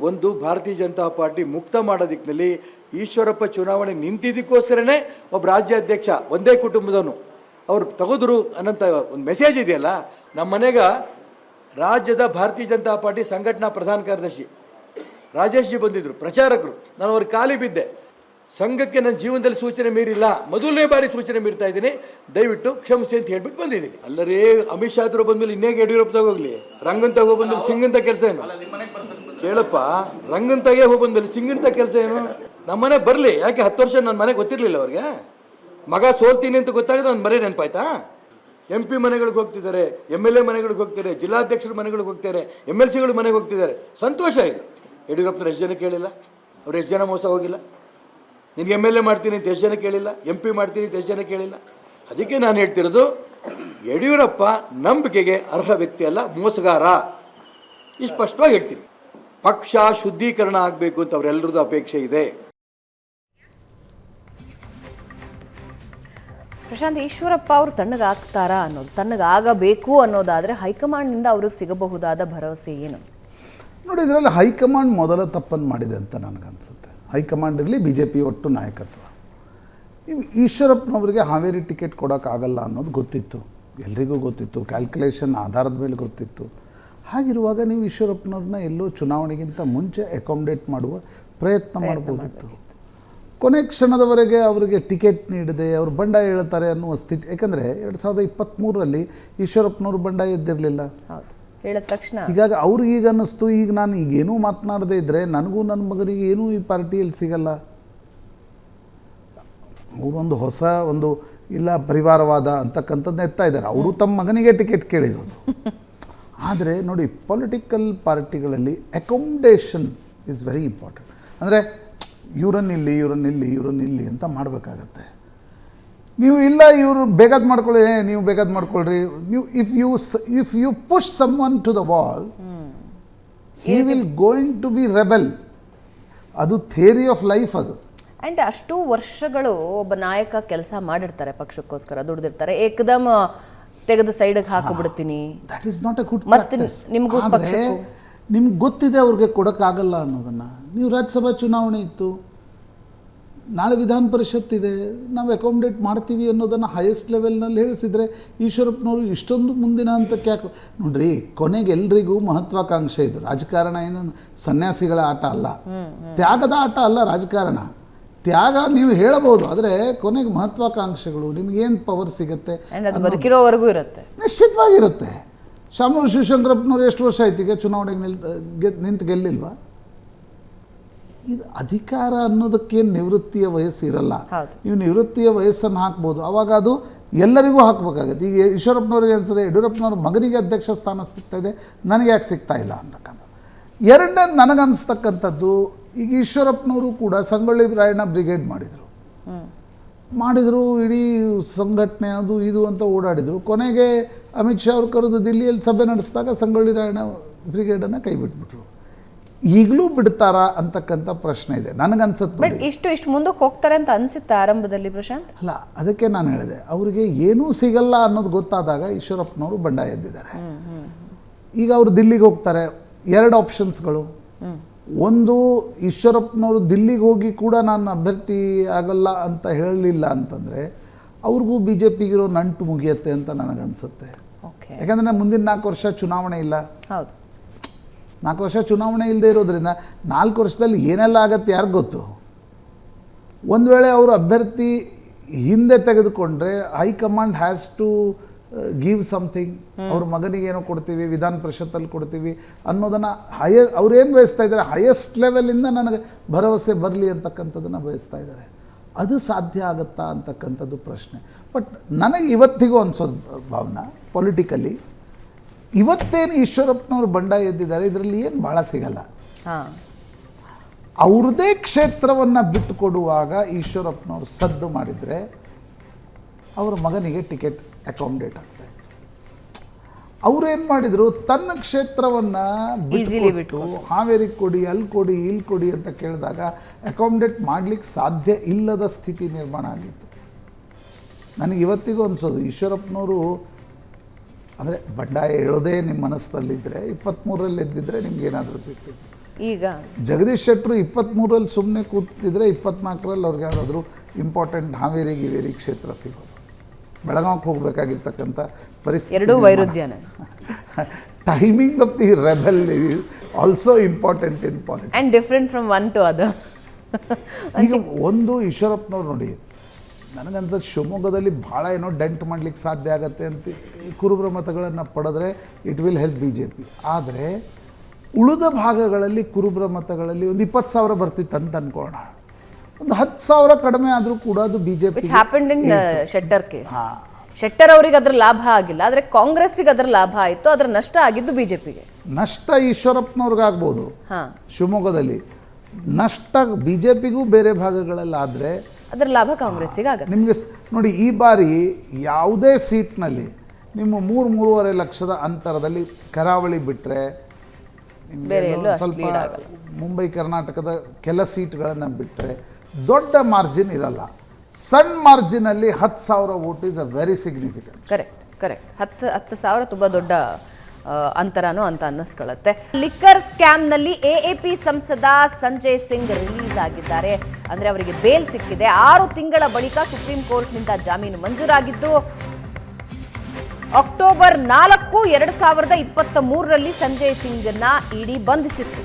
ಒಂದು ಭಾರತೀಯ ಜನತಾ ಪಾರ್ಟಿ ಮುಕ್ತ ಮಾಡೋ ದಿಕ್ಕಿನಲ್ಲಿ ಈಶ್ವರಪ್ಪ ಚುನಾವಣೆ ನಿಂತಿದ್ದಕ್ಕೋಸ್ಕರನೇ ಒಬ್ಬ ರಾಜ್ಯಾಧ್ಯಕ್ಷ ಒಂದೇ ಕುಟುಂಬದವನು ಅವ್ರು ತಗೋದ್ರು ಅನ್ನೋಂಥ ಒಂದು ಮೆಸೇಜ್ ಇದೆಯಲ್ಲ. ನಮ್ಮ ಮನೆಗೆ ರಾಜ್ಯದ ಭಾರತೀಯ ಜನತಾ ಪಾರ್ಟಿ ಸಂಘಟನಾ ಪ್ರಧಾನ ಕಾರ್ಯದರ್ಶಿ ರಾಜೇಶ್ ಜಿ ಬಂದಿದ್ದರು, ಪ್ರಚಾರಕರು. ನಾನು ಅವ್ರ ಕಾಲಿ ಬಿದ್ದೆ. ಸಂಘಕ್ಕೆ ನನ್ನ ಜೀವನದಲ್ಲಿ ಸೂಚನೆ ಮೀರಿಲ್ಲ, ಮೊದಲನೇ ಬಾರಿ ಸೂಚನೆ ಮೀರ್ತಾ ಇದ್ದೀನಿ, ದಯವಿಟ್ಟು ಕ್ಷಮಿಸಿ ಅಂತ ಹೇಳ್ಬಿಟ್ಟು ಬಂದಿದ್ದೀನಿ. ಅಲ್ಲರೇ ಅಮಿತ್ ಶಾ ಹತ್ರ ಬಂದ್ಮೇಲೆ ಇನ್ನೇಗೆ ಯಡಿಯೂರಪ್ಪ ಹೋಗ್ಲಿ, ರಂಗಂತ ಹೋಗಿ ಬಂದ್ಮೇಲೆ ಸಿಂಗಂತ ಕೆಲಸ ಏನು? ಕೇಳಪ್ಪ, ರಂಗಂತಾಗೆ ಹೋಗಿ ಬಂದ್ಮೇಲೆ ಸಿಂಗಂತ ಕೆಲಸ ಏನು? ನಮ್ಮ ಮನೆ ಬರಲಿ, ಯಾಕೆ 10 ವರ್ಷ ನನ್ನ ಮನೆಗೆ ಗೊತ್ತಿರಲಿಲ್ಲ ಅವ್ರಿಗೆ? ಮಗ ಸೋಲ್ತೀನಿ ಅಂತ ಗೊತ್ತಾಗಿದೆ ನನ್ನ ಮನೆ ನೆನಪಾಯ್ತಾ? MP ಮನೆಗಳಿಗೆ ಹೋಗ್ತಿದ್ದಾರೆ, MLA ಮನೆಗಳಿಗೆ ಹೋಗ್ತಾರೆ, ಜಿಲ್ಲಾಧ್ಯಕ್ಷರ ಮನೆಗಳಿಗೆ ಹೋಗ್ತಾರೆ, MLCಗಳು ಮನೆಗೆ ಹೋಗ್ತಿದ್ದಾರೆ. ಸಂತೋಷ ಇದೆ. ಯಡಿಯೂರಪ್ಪನ ಎಷ್ಟು ಜನ ಕೇಳಿಲ್ಲ? ಅವ್ರು ಎಷ್ಟು ಜನ ಮೋಸ ಹೋಗಿಲ್ಲ? ನಿನಗೆ MLA ಮಾಡ್ತೀನಿ ಅಂತ ಎಷ್ಟು ಜನ ಕೇಳಿಲ್ಲ? MP ಮಾಡ್ತೀನಿ ಅಂತ ಎಷ್ಟು ಜನ ಕೇಳಿಲ್ಲ? ಅದಕ್ಕೆ ನಾನು ಹೇಳ್ತಿರೋದು, ಯಡಿಯೂರಪ್ಪ ನಂಬಿಕೆಗೆ ಅರ್ಹ ವ್ಯಕ್ತಿ ಅಲ್ಲ, ಮೋಸಗಾರ. ಈ ಸ್ಪಷ್ಟವಾಗಿ ಹೇಳ್ತೀನಿ. ಪಕ್ಷ ಶುದ್ಧೀಕರಣ ಆಗಬೇಕು ಅಂತ ಅವರೆಲ್ಲರದ್ದು ಅಪೇಕ್ಷೆ ಇದೆ. ಪ್ರಶಾಂತ್, ಈಶ್ವರಪ್ಪ ಅವರು ತಣ್ಣಗಾಗ್ತಾರಾ ಅನ್ನೋದು, ತಣ್ಣಗಾಗಬೇಕು ಅನ್ನೋದಾದರೆ ಹೈಕಮಾಂಡ್ನಿಂದ ಅವ್ರಿಗೆ ಸಿಗಬಹುದಾದ ಭರವಸೆ ಏನು? ನೋಡಿ, ಇದರಲ್ಲಿ ಹೈಕಮಾಂಡ್ ಮೊದಲ ತಪ್ಪನ್ನು ಮಾಡಿದೆ ಅಂತ ನನಗನ್ಸುತ್ತೆ. ಹೈಕಮಾಂಡ್ ಇರಲಿ, BJP ಒಟ್ಟು ನಾಯಕತ್ವ. ನೀವು ಈಶ್ವರಪ್ಪನವರಿಗೆ ಹಾವೇರಿ ಟಿಕೆಟ್ ಕೊಡೋಕ್ಕಾಗಲ್ಲ ಅನ್ನೋದು ಗೊತ್ತಿತ್ತು, ಎಲ್ರಿಗೂ ಗೊತ್ತಿತ್ತು, ಕ್ಯಾಲ್ಕುಲೇಷನ್ ಆಧಾರದ ಮೇಲೆ ಗೊತ್ತಿತ್ತು. ಹಾಗಿರುವಾಗ ನೀವು ಈಶ್ವರಪ್ಪನವ್ರನ್ನ ಎಲ್ಲೋ ಚುನಾವಣೆಗಿಂತ ಮುಂಚೆ ಅಕಾಮಡೇಟ್ ಮಾಡುವ ಪ್ರಯತ್ನ ಮಾಡ್ಬೋದಿತ್ತು. ಕೊನೆ ಕ್ಷಣದವರೆಗೆ ಅವರಿಗೆ ಟಿಕೆಟ್ ನೀಡದೆ ಅವರು ಬಂಡಾಯ ಹೇಳ್ತಾರೆ ಅನ್ನುವ ಸ್ಥಿತಿ. ಯಾಕಂದರೆ 2023ರಲ್ಲಿ ಈಶ್ವರಪ್ಪನವರು ಬಂಡಾಯ ಎದ್ದಿರಲಿಲ್ಲ, ಹೇಳಿದ ತಕ್ಷಣ. ಹೀಗಾಗಿ ಅವ್ರಿಗೆ ಈಗ ಅನ್ನಿಸ್ತು, ಈಗ ನಾನು ಈಗೇನೂ ಮಾತನಾಡದೇ ಇದ್ದರೆ ನನಗೂ ನನ್ನ ಮಗನಿಗೆ ಏನೂ ಈ ಪಾರ್ಟಿಯಲ್ಲಿ ಸಿಗಲ್ಲ. ಅವರೊಂದು ಹೊಸ ಒಂದು ಇಲ್ಲ ಪರಿವಾರವಾದ ಅಂತಕ್ಕಂಥದ್ದು ಎತ್ತಾ ಇದ್ದಾರೆ. ಅವರು ತಮ್ಮ ಮಗನಿಗೆ ಟಿಕೆಟ್ ಕೇಳಿರೋದು. ಆದರೆ ನೋಡಿ, ಪೊಲಿಟಿಕಲ್ ಪಾರ್ಟಿಗಳಲ್ಲಿ ಅಕಾಮಡೇಷನ್ ಇಸ್ ವೆರಿ ಇಂಪಾರ್ಟೆಂಟ್. ಅಂದರೆ ಇವರನ್ನಿಲ್ಲಿ ಅಂತ ಮಾಡಬೇಕಾಗತ್ತೆ. ನೀವು ಇಲ್ಲ ಇವರು ಬೇಕಾದ ಮಾಡ್ಕೊಳ್ಳಿ, ನೀವು ಬೇಕಾದ ಮಾಡ್ಕೊಳ್ರಿ. ನೀವು if you push someone to the wall, he will going to be rebel. ಅದು ಥಿಯರಿ ಆಫ್ ಲೈಫ್. ಅದು ಆ್ಯಂಡ್ ಅಷ್ಟು ವರ್ಷಗಳು ಒಬ್ಬ ನಾಯಕ ಕೆಲಸ ಮಾಡಿರ್ತಾರೆ, ಪಕ್ಷಕ್ಕೋಸ್ಕರ ದುಡ್ದಿರ್ತಾರೆ, ಏಕದಮ್ ತೆಗೆದು ಸೈಡಿಗೆ ಹಾಕಿಬಿಡ್ತೀನಿ, that is not a good. ಮತ್ತೆ ನಿಮಗೂ ನಿಮ್ಗೆ ಗೊತ್ತಿದೆ ಅವ್ರಿಗೆ ಕೊಡೋಕ್ಕಾಗಲ್ಲ ಅನ್ನೋದನ್ನು. ನೀವು ರಾಜ್ಯಸಭಾ ಚುನಾವಣೆ ಇತ್ತು, ನಾಳೆ ವಿಧಾನ ಪರಿಷತ್ ಇದೆ, ನಾವು ಅಕಾಮಿಡೇಟ್ ಮಾಡ್ತೀವಿ ಅನ್ನೋದನ್ನು ಹೈಯೆಸ್ಟ್ ಲೆವೆಲ್ನಲ್ಲಿ ಹೇಳಿಸಿದರೆ ಈಶ್ವರಪ್ಪನವರು ಇಷ್ಟೊಂದು ಮುಂದಿನ ಹಂತಕ್ಕೆ ಯಾಕೆ ನೋಡ್ರಿ, ಕೊನೆಗೆ ಎಲ್ರಿಗೂ ಮಹತ್ವಾಕಾಂಕ್ಷೆ ಇದು. ರಾಜಕಾರಣ ಏನು ಸನ್ಯಾಸಿಗಳ ಆಟ ಅಲ್ಲ, ತ್ಯಾಗದ ಆಟ ಅಲ್ಲ ರಾಜಕಾರಣ. ತ್ಯಾಗ ನೀವು ಹೇಳಬಹುದು, ಆದರೆ ಕೊನೆಗೆ ಮಹತ್ವಾಕಾಂಕ್ಷೆಗಳು, ನಿಮಗೇನು ಪವರ್ ಸಿಗುತ್ತೆ ಬದುಕಿರೋವರೆಗೂ ಇರುತ್ತೆ, ನಿಶ್ಚಿತವಾಗಿರುತ್ತೆ. ಶಾಮನೂರು ಶಿವಶಂಕರಪ್ಪನವ್ರು ಎಷ್ಟು ವರ್ಷ ಆಯ್ತು ಈಗ ಚುನಾವಣೆಗೆ ನಿಂತು ಗೆಲ್ಲಿಲ್ವಾ? ಇದು ಅಧಿಕಾರ ಅನ್ನೋದಕ್ಕೇನು ನಿವೃತ್ತಿಯ ವಯಸ್ಸು ಇರಲ್ಲ. ನೀವು ನಿವೃತ್ತಿಯ ವಯಸ್ಸನ್ನು ಹಾಕ್ಬೋದು, ಅವಾಗ ಅದು ಎಲ್ಲರಿಗೂ ಹಾಕಬೇಕಾಗತ್ತೆ. ಈಗ ಈಶ್ವರಪ್ಪನವ್ರಿಗೆ ಅನ್ಸದೆ ಯಡಿಯೂರಪ್ಪನವ್ರ ಮಗನಿಗೆ ಅಧ್ಯಕ್ಷ ಸ್ಥಾನ ಸಿಗ್ತಾ ಇದೆ, ನನಗೆ ಯಾಕೆ ಸಿಗ್ತಾ ಇಲ್ಲ ಅಂತಕ್ಕಂಥ. ಎರಡನೇದು ನನಗನ್ಸ್ತಕ್ಕಂಥದ್ದು, ಈಗ ಈಶ್ವರಪ್ಪನವರು ಕೂಡ ಸಂಗೊಳ್ಳಿ ರಾಯಣ್ಣ ಬ್ರಿಗೇಡ್ ಮಾಡಿದರು, ಇಡೀ ಸಂಘಟನೆ ಅದು ಇದು ಅಂತ ಓಡಾಡಿದರು. ಕೊನೆಗೆ ಅಮಿತ್ ಶಾ ಅವರು ಕರೆದು ದಿಲ್ಲಿಯಲ್ಲಿ ಸಭೆ ನಡೆಸಿದಾಗ ಸಂಗೊಳ್ಳಿ ರಾಯಣ್ಣ ಬ್ರಿಗೇಡನ್ನು ಕೈ ಬಿಟ್ಬಿಟ್ರು. ಈಗಲೂ ಬಿಡ್ತಾರಾ ಅಂತಕ್ಕಂಥ ಪ್ರಶ್ನೆ ಇದೆ ನನಗನ್ಸುತ್ತೆ. ಇಷ್ಟು ಮುಂದಕ್ಕೆ ಹೋಗ್ತಾರೆ ಅಂತ ಅನಿಸುತ್ತೆ ಆರಂಭದಲ್ಲಿ ಪ್ರಶಾಂತ್? ಅಲ್ಲ, ಅದಕ್ಕೆ ನಾನು ಹೇಳಿದೆ, ಅವರಿಗೆ ಏನೂ ಸಿಗಲ್ಲ ಅನ್ನೋದು ಗೊತ್ತಾದಾಗ ಈಶ್ವರಪ್ಪನವರು ಬಂಡ ಎದ್ದಿದ್ದಾರೆ. ಈಗ ಅವರು ದಿಲ್ಲಿಗೆ ಹೋಗ್ತಾರೆ, ಎರಡು ಆಪ್ಷನ್ಸ್ಗಳು. ಒಂದು, ಈಶ್ವರಪ್ಪನವರು ದಿಲ್ಲಿಗೆ ಹೋಗಿ ಕೂಡ ನಾನು ಅಭ್ಯರ್ಥಿ ಆಗಲ್ಲ ಅಂತ ಹೇಳಲಿಲ್ಲ ಅಂತಂದರೆ ಅವ್ರಿಗೂ ಬಿ ಜೆ ಪಿಗಿರೋ ನಂಟು ಮುಗಿಯುತ್ತೆ ಅಂತ ನನಗನ್ಸುತ್ತೆ. ಯಾಕಂದರೆ ಮುಂದಿನ 4 ವರ್ಷ ಚುನಾವಣೆ ಇಲ್ಲ. ಹೌದು, 4 ವರ್ಷ ಚುನಾವಣೆ ಇಲ್ಲದೆ ಇರೋದ್ರಿಂದ 4 ವರ್ಷದಲ್ಲಿ ಏನೆಲ್ಲ ಆಗತ್ತೆ ಯಾರಿಗೆ ಗೊತ್ತು. ಒಂದು ವೇಳೆ ಅವರು ಅಭ್ಯರ್ಥಿ ಹಿಂದೆ ತೆಗೆದುಕೊಂಡ್ರೆ high command has to give something. ಅವ್ರ ಮಗನಿಗೆ ಏನೋ ಕೊಡ್ತೀವಿ, ವಿಧಾನ ಪರಿಷತ್ತಲ್ಲಿ ಕೊಡ್ತೀವಿ ಅನ್ನೋದನ್ನು ಅವ್ರೇನು ಬಯಸ್ತಾ ಇದ್ದಾರೆ, ಹೈಯೆಸ್ಟ್ ಲೆವೆಲಿಂದ ನನಗೆ ಭರವಸೆ ಬರಲಿ ಅಂತಕ್ಕಂಥದ್ದನ್ನು ಬಯಸ್ತಾ ಇದ್ದಾರೆ. ಅದು ಸಾಧ್ಯ ಆಗುತ್ತಾ ಅಂತಕ್ಕಂಥದ್ದು ಪ್ರಶ್ನೆ. ಬಟ್ ನನಗೆ ಇವತ್ತಿಗೂ ಅನ್ಸೋದು ಭಾವನಾ, ಪೊಲಿಟಿಕಲಿ ಇವತ್ತೇನು ಈಶ್ವರಪ್ಪನವರು ಬಂಡ ಎದ್ದಿದ್ದಾರೆ, ಇದರಲ್ಲಿ ಏನು ಭಾಳ ಸಿಗಲ್ಲ. ಅವ್ರದ್ದೇ ಕ್ಷೇತ್ರವನ್ನು ಬಿಟ್ಟು ಕೊಡುವಾಗ ಈಶ್ವರಪ್ಪನವರು ಸದ್ದು ಮಾಡಿದರೆ ಅವರ ಮಗನಿಗೆ ಟಿಕೆಟ್ ಅಕಾಮಿಡೇಟ್ ಆಗ್ತಾ ಇತ್ತು. ಅವರೇನು ಮಾಡಿದರು, ತನ್ನ ಕ್ಷೇತ್ರವನ್ನು ಬಿಟ್ಟು ಹಾವೇರಿಗೆ ಕೊಡಿ, ಅಲ್ಲಿ ಕೊಡಿ, ಇಲ್ಲಿ ಕೊಡಿ ಅಂತ ಕೇಳಿದಾಗ ಅಕಾಮಿಡೇಟ್ ಮಾಡಲಿಕ್ಕೆ ಸಾಧ್ಯ ಇಲ್ಲದ ಸ್ಥಿತಿ ನಿರ್ಮಾಣ ಆಗಿತ್ತು. ನನಗೆ ಇವತ್ತಿಗೂ ಅನಿಸೋದು, ಈಶ್ವರಪ್ಪನವರು ಅಂದರೆ ಬಂಡಾಯ ಹೇಳೋದೇ ನಿಮ್ಮ ಮನಸ್ಸಲ್ಲಿದ್ದರೆ 23ರಲ್ಲಿ ಎದ್ದಿದ್ರೆ ನಿಮ್ಗೇನಾದರೂ ಸಿಗ್ತದೆ. ಈಗ ಜಗದೀಶ್ ಶೆಟ್ಟರು 23ರಲ್ಲಿ ಸುಮ್ಮನೆ ಕೂತಿದ್ರೆ 24ರಲ್ಲಿ ಅವ್ರಿಗೆ ಯಾವುದಾದ್ರೂ ಇಂಪಾರ್ಟೆಂಟ್ ಹಾವೇರಿ ಗಿವೇರಿ ಕ್ಷೇತ್ರ ಸಿಗೋದು. ಬೆಳಗಾವಿಗೆ ಹೋಗಬೇಕಾಗಿರ್ತಕ್ಕಂಥ ಪರಿಸ್ಥಿತಿ. ಎರಡೂ ವೈರುಧ್ಯನೇ. Timing of the rebel is also important in politics and different from one to other. ಈಗ ಒಂದು ಈಶ್ವರಪ್ಪನವ್ರು ನೋಡಿ, ನನಗಂತ ಶಿವಮೊಗ್ಗದಲ್ಲಿ ಭಾಳ ಏನೋ ಡೆಂಟ್ ಮಾಡಲಿಕ್ಕೆ ಸಾಧ್ಯ ಆಗುತ್ತೆ ಅಂತ ಕುರುಬರ ಮತಗಳನ್ನು ಪಡೆದ್ರೆ it will help B J P. ಆದರೆ ಉಳಿದ ಭಾಗಗಳಲ್ಲಿ ಕುರುಬರ ಮತಗಳಲ್ಲಿ ಒಂದು 20,000 ಬರ್ತಿತ್ತು ಅಂತ ಅನ್ಕೋಣ, ಒಂದು 10,000 ಕಡಿಮೆ ಆದರೂ ಕೂಡ ಅದು B J P. Shettar case, Shettar ಅವರಿಗೆ ಅದರ ಲಾಭ ಆಗಿಲ್ಲ, ಆದರೆ ಕಾಂಗ್ರೆಸ್ಸಿಗೆ ಅದರ ಲಾಭ ಆಯಿತು, ಅದರ ನಷ್ಟ ಆಗಿದ್ದು ಬಿಜೆಪಿಗೆ. ನಷ್ಟ ಈಶ್ವರಪ್ಪನವ್ರಿಗಾಗ್ಬೋದು ಶಿವಮೊಗ್ಗದಲ್ಲಿ, ನಷ್ಟ ಬಿ ಜೆ ಪಿಗೂ ಬೇರೆ ಭಾಗಗಳಲ್ಲಾದರೆ ಅದರ ಲಾಭ ಕಾಂಗ್ರೆಸ್ಸಿಗೆ ಆಗುತ್ತೆ. ನಿಮಗೆ ನೋಡಿ, ಈ ಬಾರಿ ಯಾವುದೇ ಸೀಟ್ನಲ್ಲಿ ನಿಮ್ಮ 3-3.5 ಲಕ್ಷದ ಅಂತರದಲ್ಲಿ ಕರಾವಳಿ ಬಿಟ್ಟರೆ ಸ್ವಲ್ಪ ಮುಂಬೈ ಕರ್ನಾಟಕದ ಕೆಲ ಸೀಟ್ಗಳನ್ನು ಬಿಟ್ಟರೆ ದೊಡ್ಡ ಮಾರ್ಜಿನ್ ಇರಲ್ಲ. ಸಣ್ಣ ಮಾರ್ಜಿನಲ್ಲಿ 10,000 vote is a very significant. Correct 10,000 ತುಂಬ ದೊಡ್ಡ ಅಂತರನೂ ಅಂತ ಅನ್ನಿಸ್ಕೊಳ್ಳುತ್ತೆ. ಲಿಕ್ಕರ್ ಸ್ಕ್ಯಾಮ್ನಲ್ಲಿ ಎಎಪಿ ಸಂಸದ ಸಂಜಯ್ ಸಿಂಗ್ ರಿಲೀಸ್ ಆಗಿದ್ದಾರೆ. ಅಂದರೆ ಅವರಿಗೆ ಬೇಲ್ ಸಿಕ್ಕಿದೆ. 6 ತಿಂಗಳ ಬಳಿಕ ಸುಪ್ರೀಂ ಕೋರ್ಟ್ನಿಂದ ಜಾಮೀನು ಮಂಜೂರಾಗಿದ್ದು, ಅಕ್ಟೋಬರ್ 4, 2023ರಲ್ಲಿ ಸಂಜಯ್ ಸಿಂಗ್ನ ಇಡಿ ಬಂಧಿಸಿತ್ತು.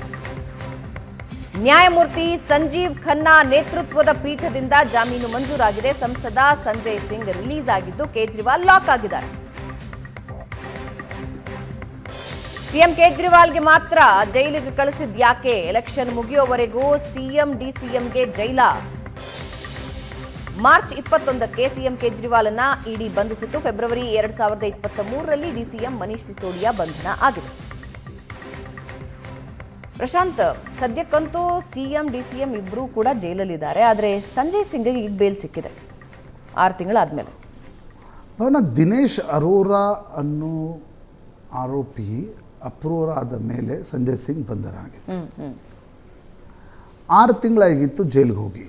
ನ್ಯಾಯಮೂರ್ತಿ ಸಂಜೀವ್ ಖನ್ನಾ ನೇತೃತ್ವದ ಪೀಠದಿಂದ ಜಾಮೀನು ಮಂಜೂರಾಗಿದೆ. ಸಂಸದ ಸಂಜಯ್ ಸಿಂಗ್ ರಿಲೀಸ್ ಆಗಿದ್ದು, ಕೇಜ್ರಿವಾಲ್ ಲಾಕ್ ಆಗಿದ್ದಾರೆ. ಸಿಎಂ ಕೇಜ್ರಿವಾಲ್ಗೆ ಮಾತ್ರ ಜೈಲಿಗೆ ಕಳಿಸಿದ್ಯಾಕೆ? ಎಲೆಕ್ಷನ್ ಮುಗಿಯೋವರೆಗೂ ಸಿಎಂ ಡಿಸಿಎಂಗೆ ಜೈಲ. ಮಾರ್ಚ್ 21ಕ್ಕೆ ಸಿಎಂ ಕೇಜ್ರಿವಾಲ್ನ ಇಡಿ ಬಂಧಿಸಿತ್ತು. ಫೆಬ್ರವರಿ 2023ರಲ್ಲಿ ಡಿಸಿಎಂ ಮನೀಶ್ ಸಿಸೋಡಿಯಾ ಬಂಧನ ಆಗಿದೆ. ಪ್ರಶಾಂತ್, ಸದ್ಯಕ್ಕಂತೂ ಸಿಎಂ ಡಿಸಿಎಂ ಇಬ್ಬರೂ ಕೂಡ ಜೈಲಲ್ಲಿದ್ದಾರೆ. ಆದರೆ ಸಂಜಯ್ ಸಿಂಗ್ಗೆ ಈಗ ಬೇಲ್ ಸಿಕ್ಕಿದೆ 6 ತಿಂಗಳಾದ್ಮೇಲೆ. ದಿನೇಶ್ ಅರೋರಾ ಅನ್ನೋ ಆರೋಪಿ ಅಪ್ರೂವರ್ ಆದ ಮೇಲೆ ಸಂಜಯ್ ಸಿಂಗ್ ಬಂಧನ ಆಗಿತ್ತು. 6 ತಿಂಗಳಾಗಿತ್ತು ಜೈಲಿಗೆ ಹೋಗಿ.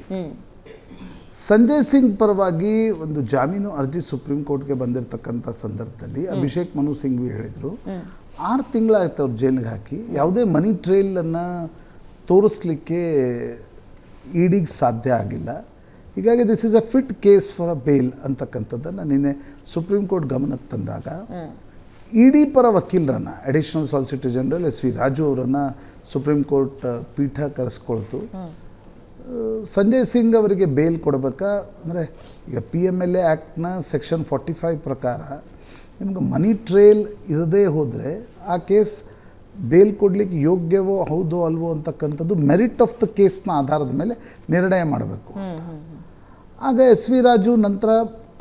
ಸಂಜಯ್ ಸಿಂಗ್ ಪರವಾಗಿ ಒಂದು ಜಾಮೀನು ಅರ್ಜಿ ಸುಪ್ರೀಂ ಕೋರ್ಟ್ಗೆ ಬಂದಿರತಕ್ಕಂಥ ಸಂದರ್ಭದಲ್ಲಿ ಅಭಿಷೇಕ್ ಮನು ಸಿಂಘ್ವಿ ಹೇಳಿದರು, 6 ತಿಂಗಳಾಯ್ತು ಅವ್ರು ಜೈಲಿಗೆ ಹಾಕಿ, ಯಾವುದೇ ಮನಿ ಟ್ರೇಲನ್ನು ತೋರಿಸ್ಲಿಕ್ಕೆ ಇಡಿಗೆ ಸಾಧ್ಯ ಆಗಿಲ್ಲ. ಹೀಗಾಗಿ this is a fit case for a bail ಅಂತಕ್ಕಂಥದ್ದನ್ನು ನಿನ್ನೆ ಸುಪ್ರೀಂ ಕೋರ್ಟ್ ಗಮನಕ್ಕೆ ತಂದಾಗ ಇಡಿ ಪರ ವಕೀಲರನ್ನು additional solicitor general S V Raju ಅವರನ್ನು ಸುಪ್ರೀಂ ಕೋರ್ಟ್ ಪೀಠ ಕರೆಸ್ಕೊಳ್ತು. ಸಂಜಯ್ ಸಿಂಗ್ ಅವರಿಗೆ ಬೇಲ್ ಕೊಡಬೇಕಾ ಅಂದರೆ ಈಗ PMLA ಆ್ಯಕ್ಟ್ನ ಸೆಕ್ಷನ್ 45 ಪ್ರಕಾರ ನಿಮ್ಗೆ ಮನಿ ಟ್ರೇಲ್ ಇರದೇ ಹೋದರೆ ಆ ಕೇಸ್ ಬೇಲ್ ಕೊಡಲಿಕ್ಕೆ ಯೋಗ್ಯವೋ ಹೌದೋ ಅಲ್ವೋ ಅಂತಕ್ಕಂಥದ್ದು ಮೆರಿಟ್ ಆಫ್ ದ ಕೇಸ್ನ ಆಧಾರದ ಮೇಲೆ ನಿರ್ಣಯ ಮಾಡಬೇಕು. ಆಗ ಎಸ್ ವಿ ರಾಜು ನಂತರ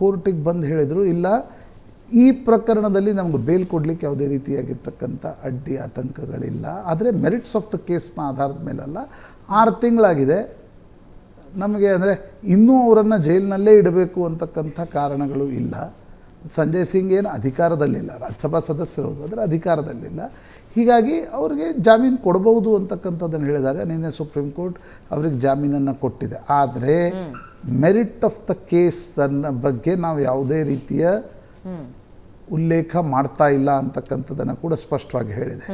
ಕೋರ್ಟಿಗೆ ಬಂದು ಹೇಳಿದರು, ಇಲ್ಲ ಈ ಪ್ರಕರಣದಲ್ಲಿ ನಮಗೆ ಬೇಲ್ ಕೊಡಲಿಕ್ಕೆ ಯಾವುದೇ ರೀತಿಯಾಗಿರ್ತಕ್ಕಂಥ ಅಡ್ಡಿ ಆತಂಕಗಳಿಲ್ಲ, ಆದರೆ ಮೆರಿಟ್ಸ್ ಆಫ್ ದ ಕೇಸ್ನ ಆಧಾರದ ಮೇಲಲ್ಲ. 6 ತಿಂಗಳಾಗಿದೆ ನಮಗೆ, ಅಂದರೆ ಇನ್ನೂ ಅವರನ್ನು ಜೈಲಿನಲ್ಲೇ ಇಡಬೇಕು ಅಂತಕ್ಕಂಥ ಕಾರಣಗಳು ಇಲ್ಲ. ಸಂಜಯ್ ಸಿಂಗ್ ಏನು ಅಧಿಕಾರದಲ್ಲಿಲ್ಲ, ರಾಜ್ಯಸಭಾ ಸದಸ್ಯರದು, ಅದರ ಅಧಿಕಾರದಲ್ಲಿಲ್ಲ. ಹೀಗಾಗಿ ಅವರಿಗೆ ಜಾಮೀನು ಕೊಡಬಹುದು ಅಂತಕ್ಕಂಥದ್ದನ್ನು ಹೇಳಿದಾಗ ನಿನ್ನೆ ಸುಪ್ರೀಂ ಕೋರ್ಟ್ ಅವ್ರಿಗೆ ಜಾಮೀನನ್ನು ಕೊಟ್ಟಿದೆ. ಆದರೆ ಮೆರಿಟ್ ಆಫ್ ದ ಕೇಸ್ ಬಗ್ಗೆ ನಾವು ಯಾವುದೇ ರೀತಿಯ ಉಲ್ಲೇಖ ಮಾಡ್ತಾ ಇಲ್ಲ ಅಂತಕ್ಕಂಥದ್ದನ್ನು ಕೂಡ ಸ್ಪಷ್ಟವಾಗಿ ಹೇಳಿದೆ.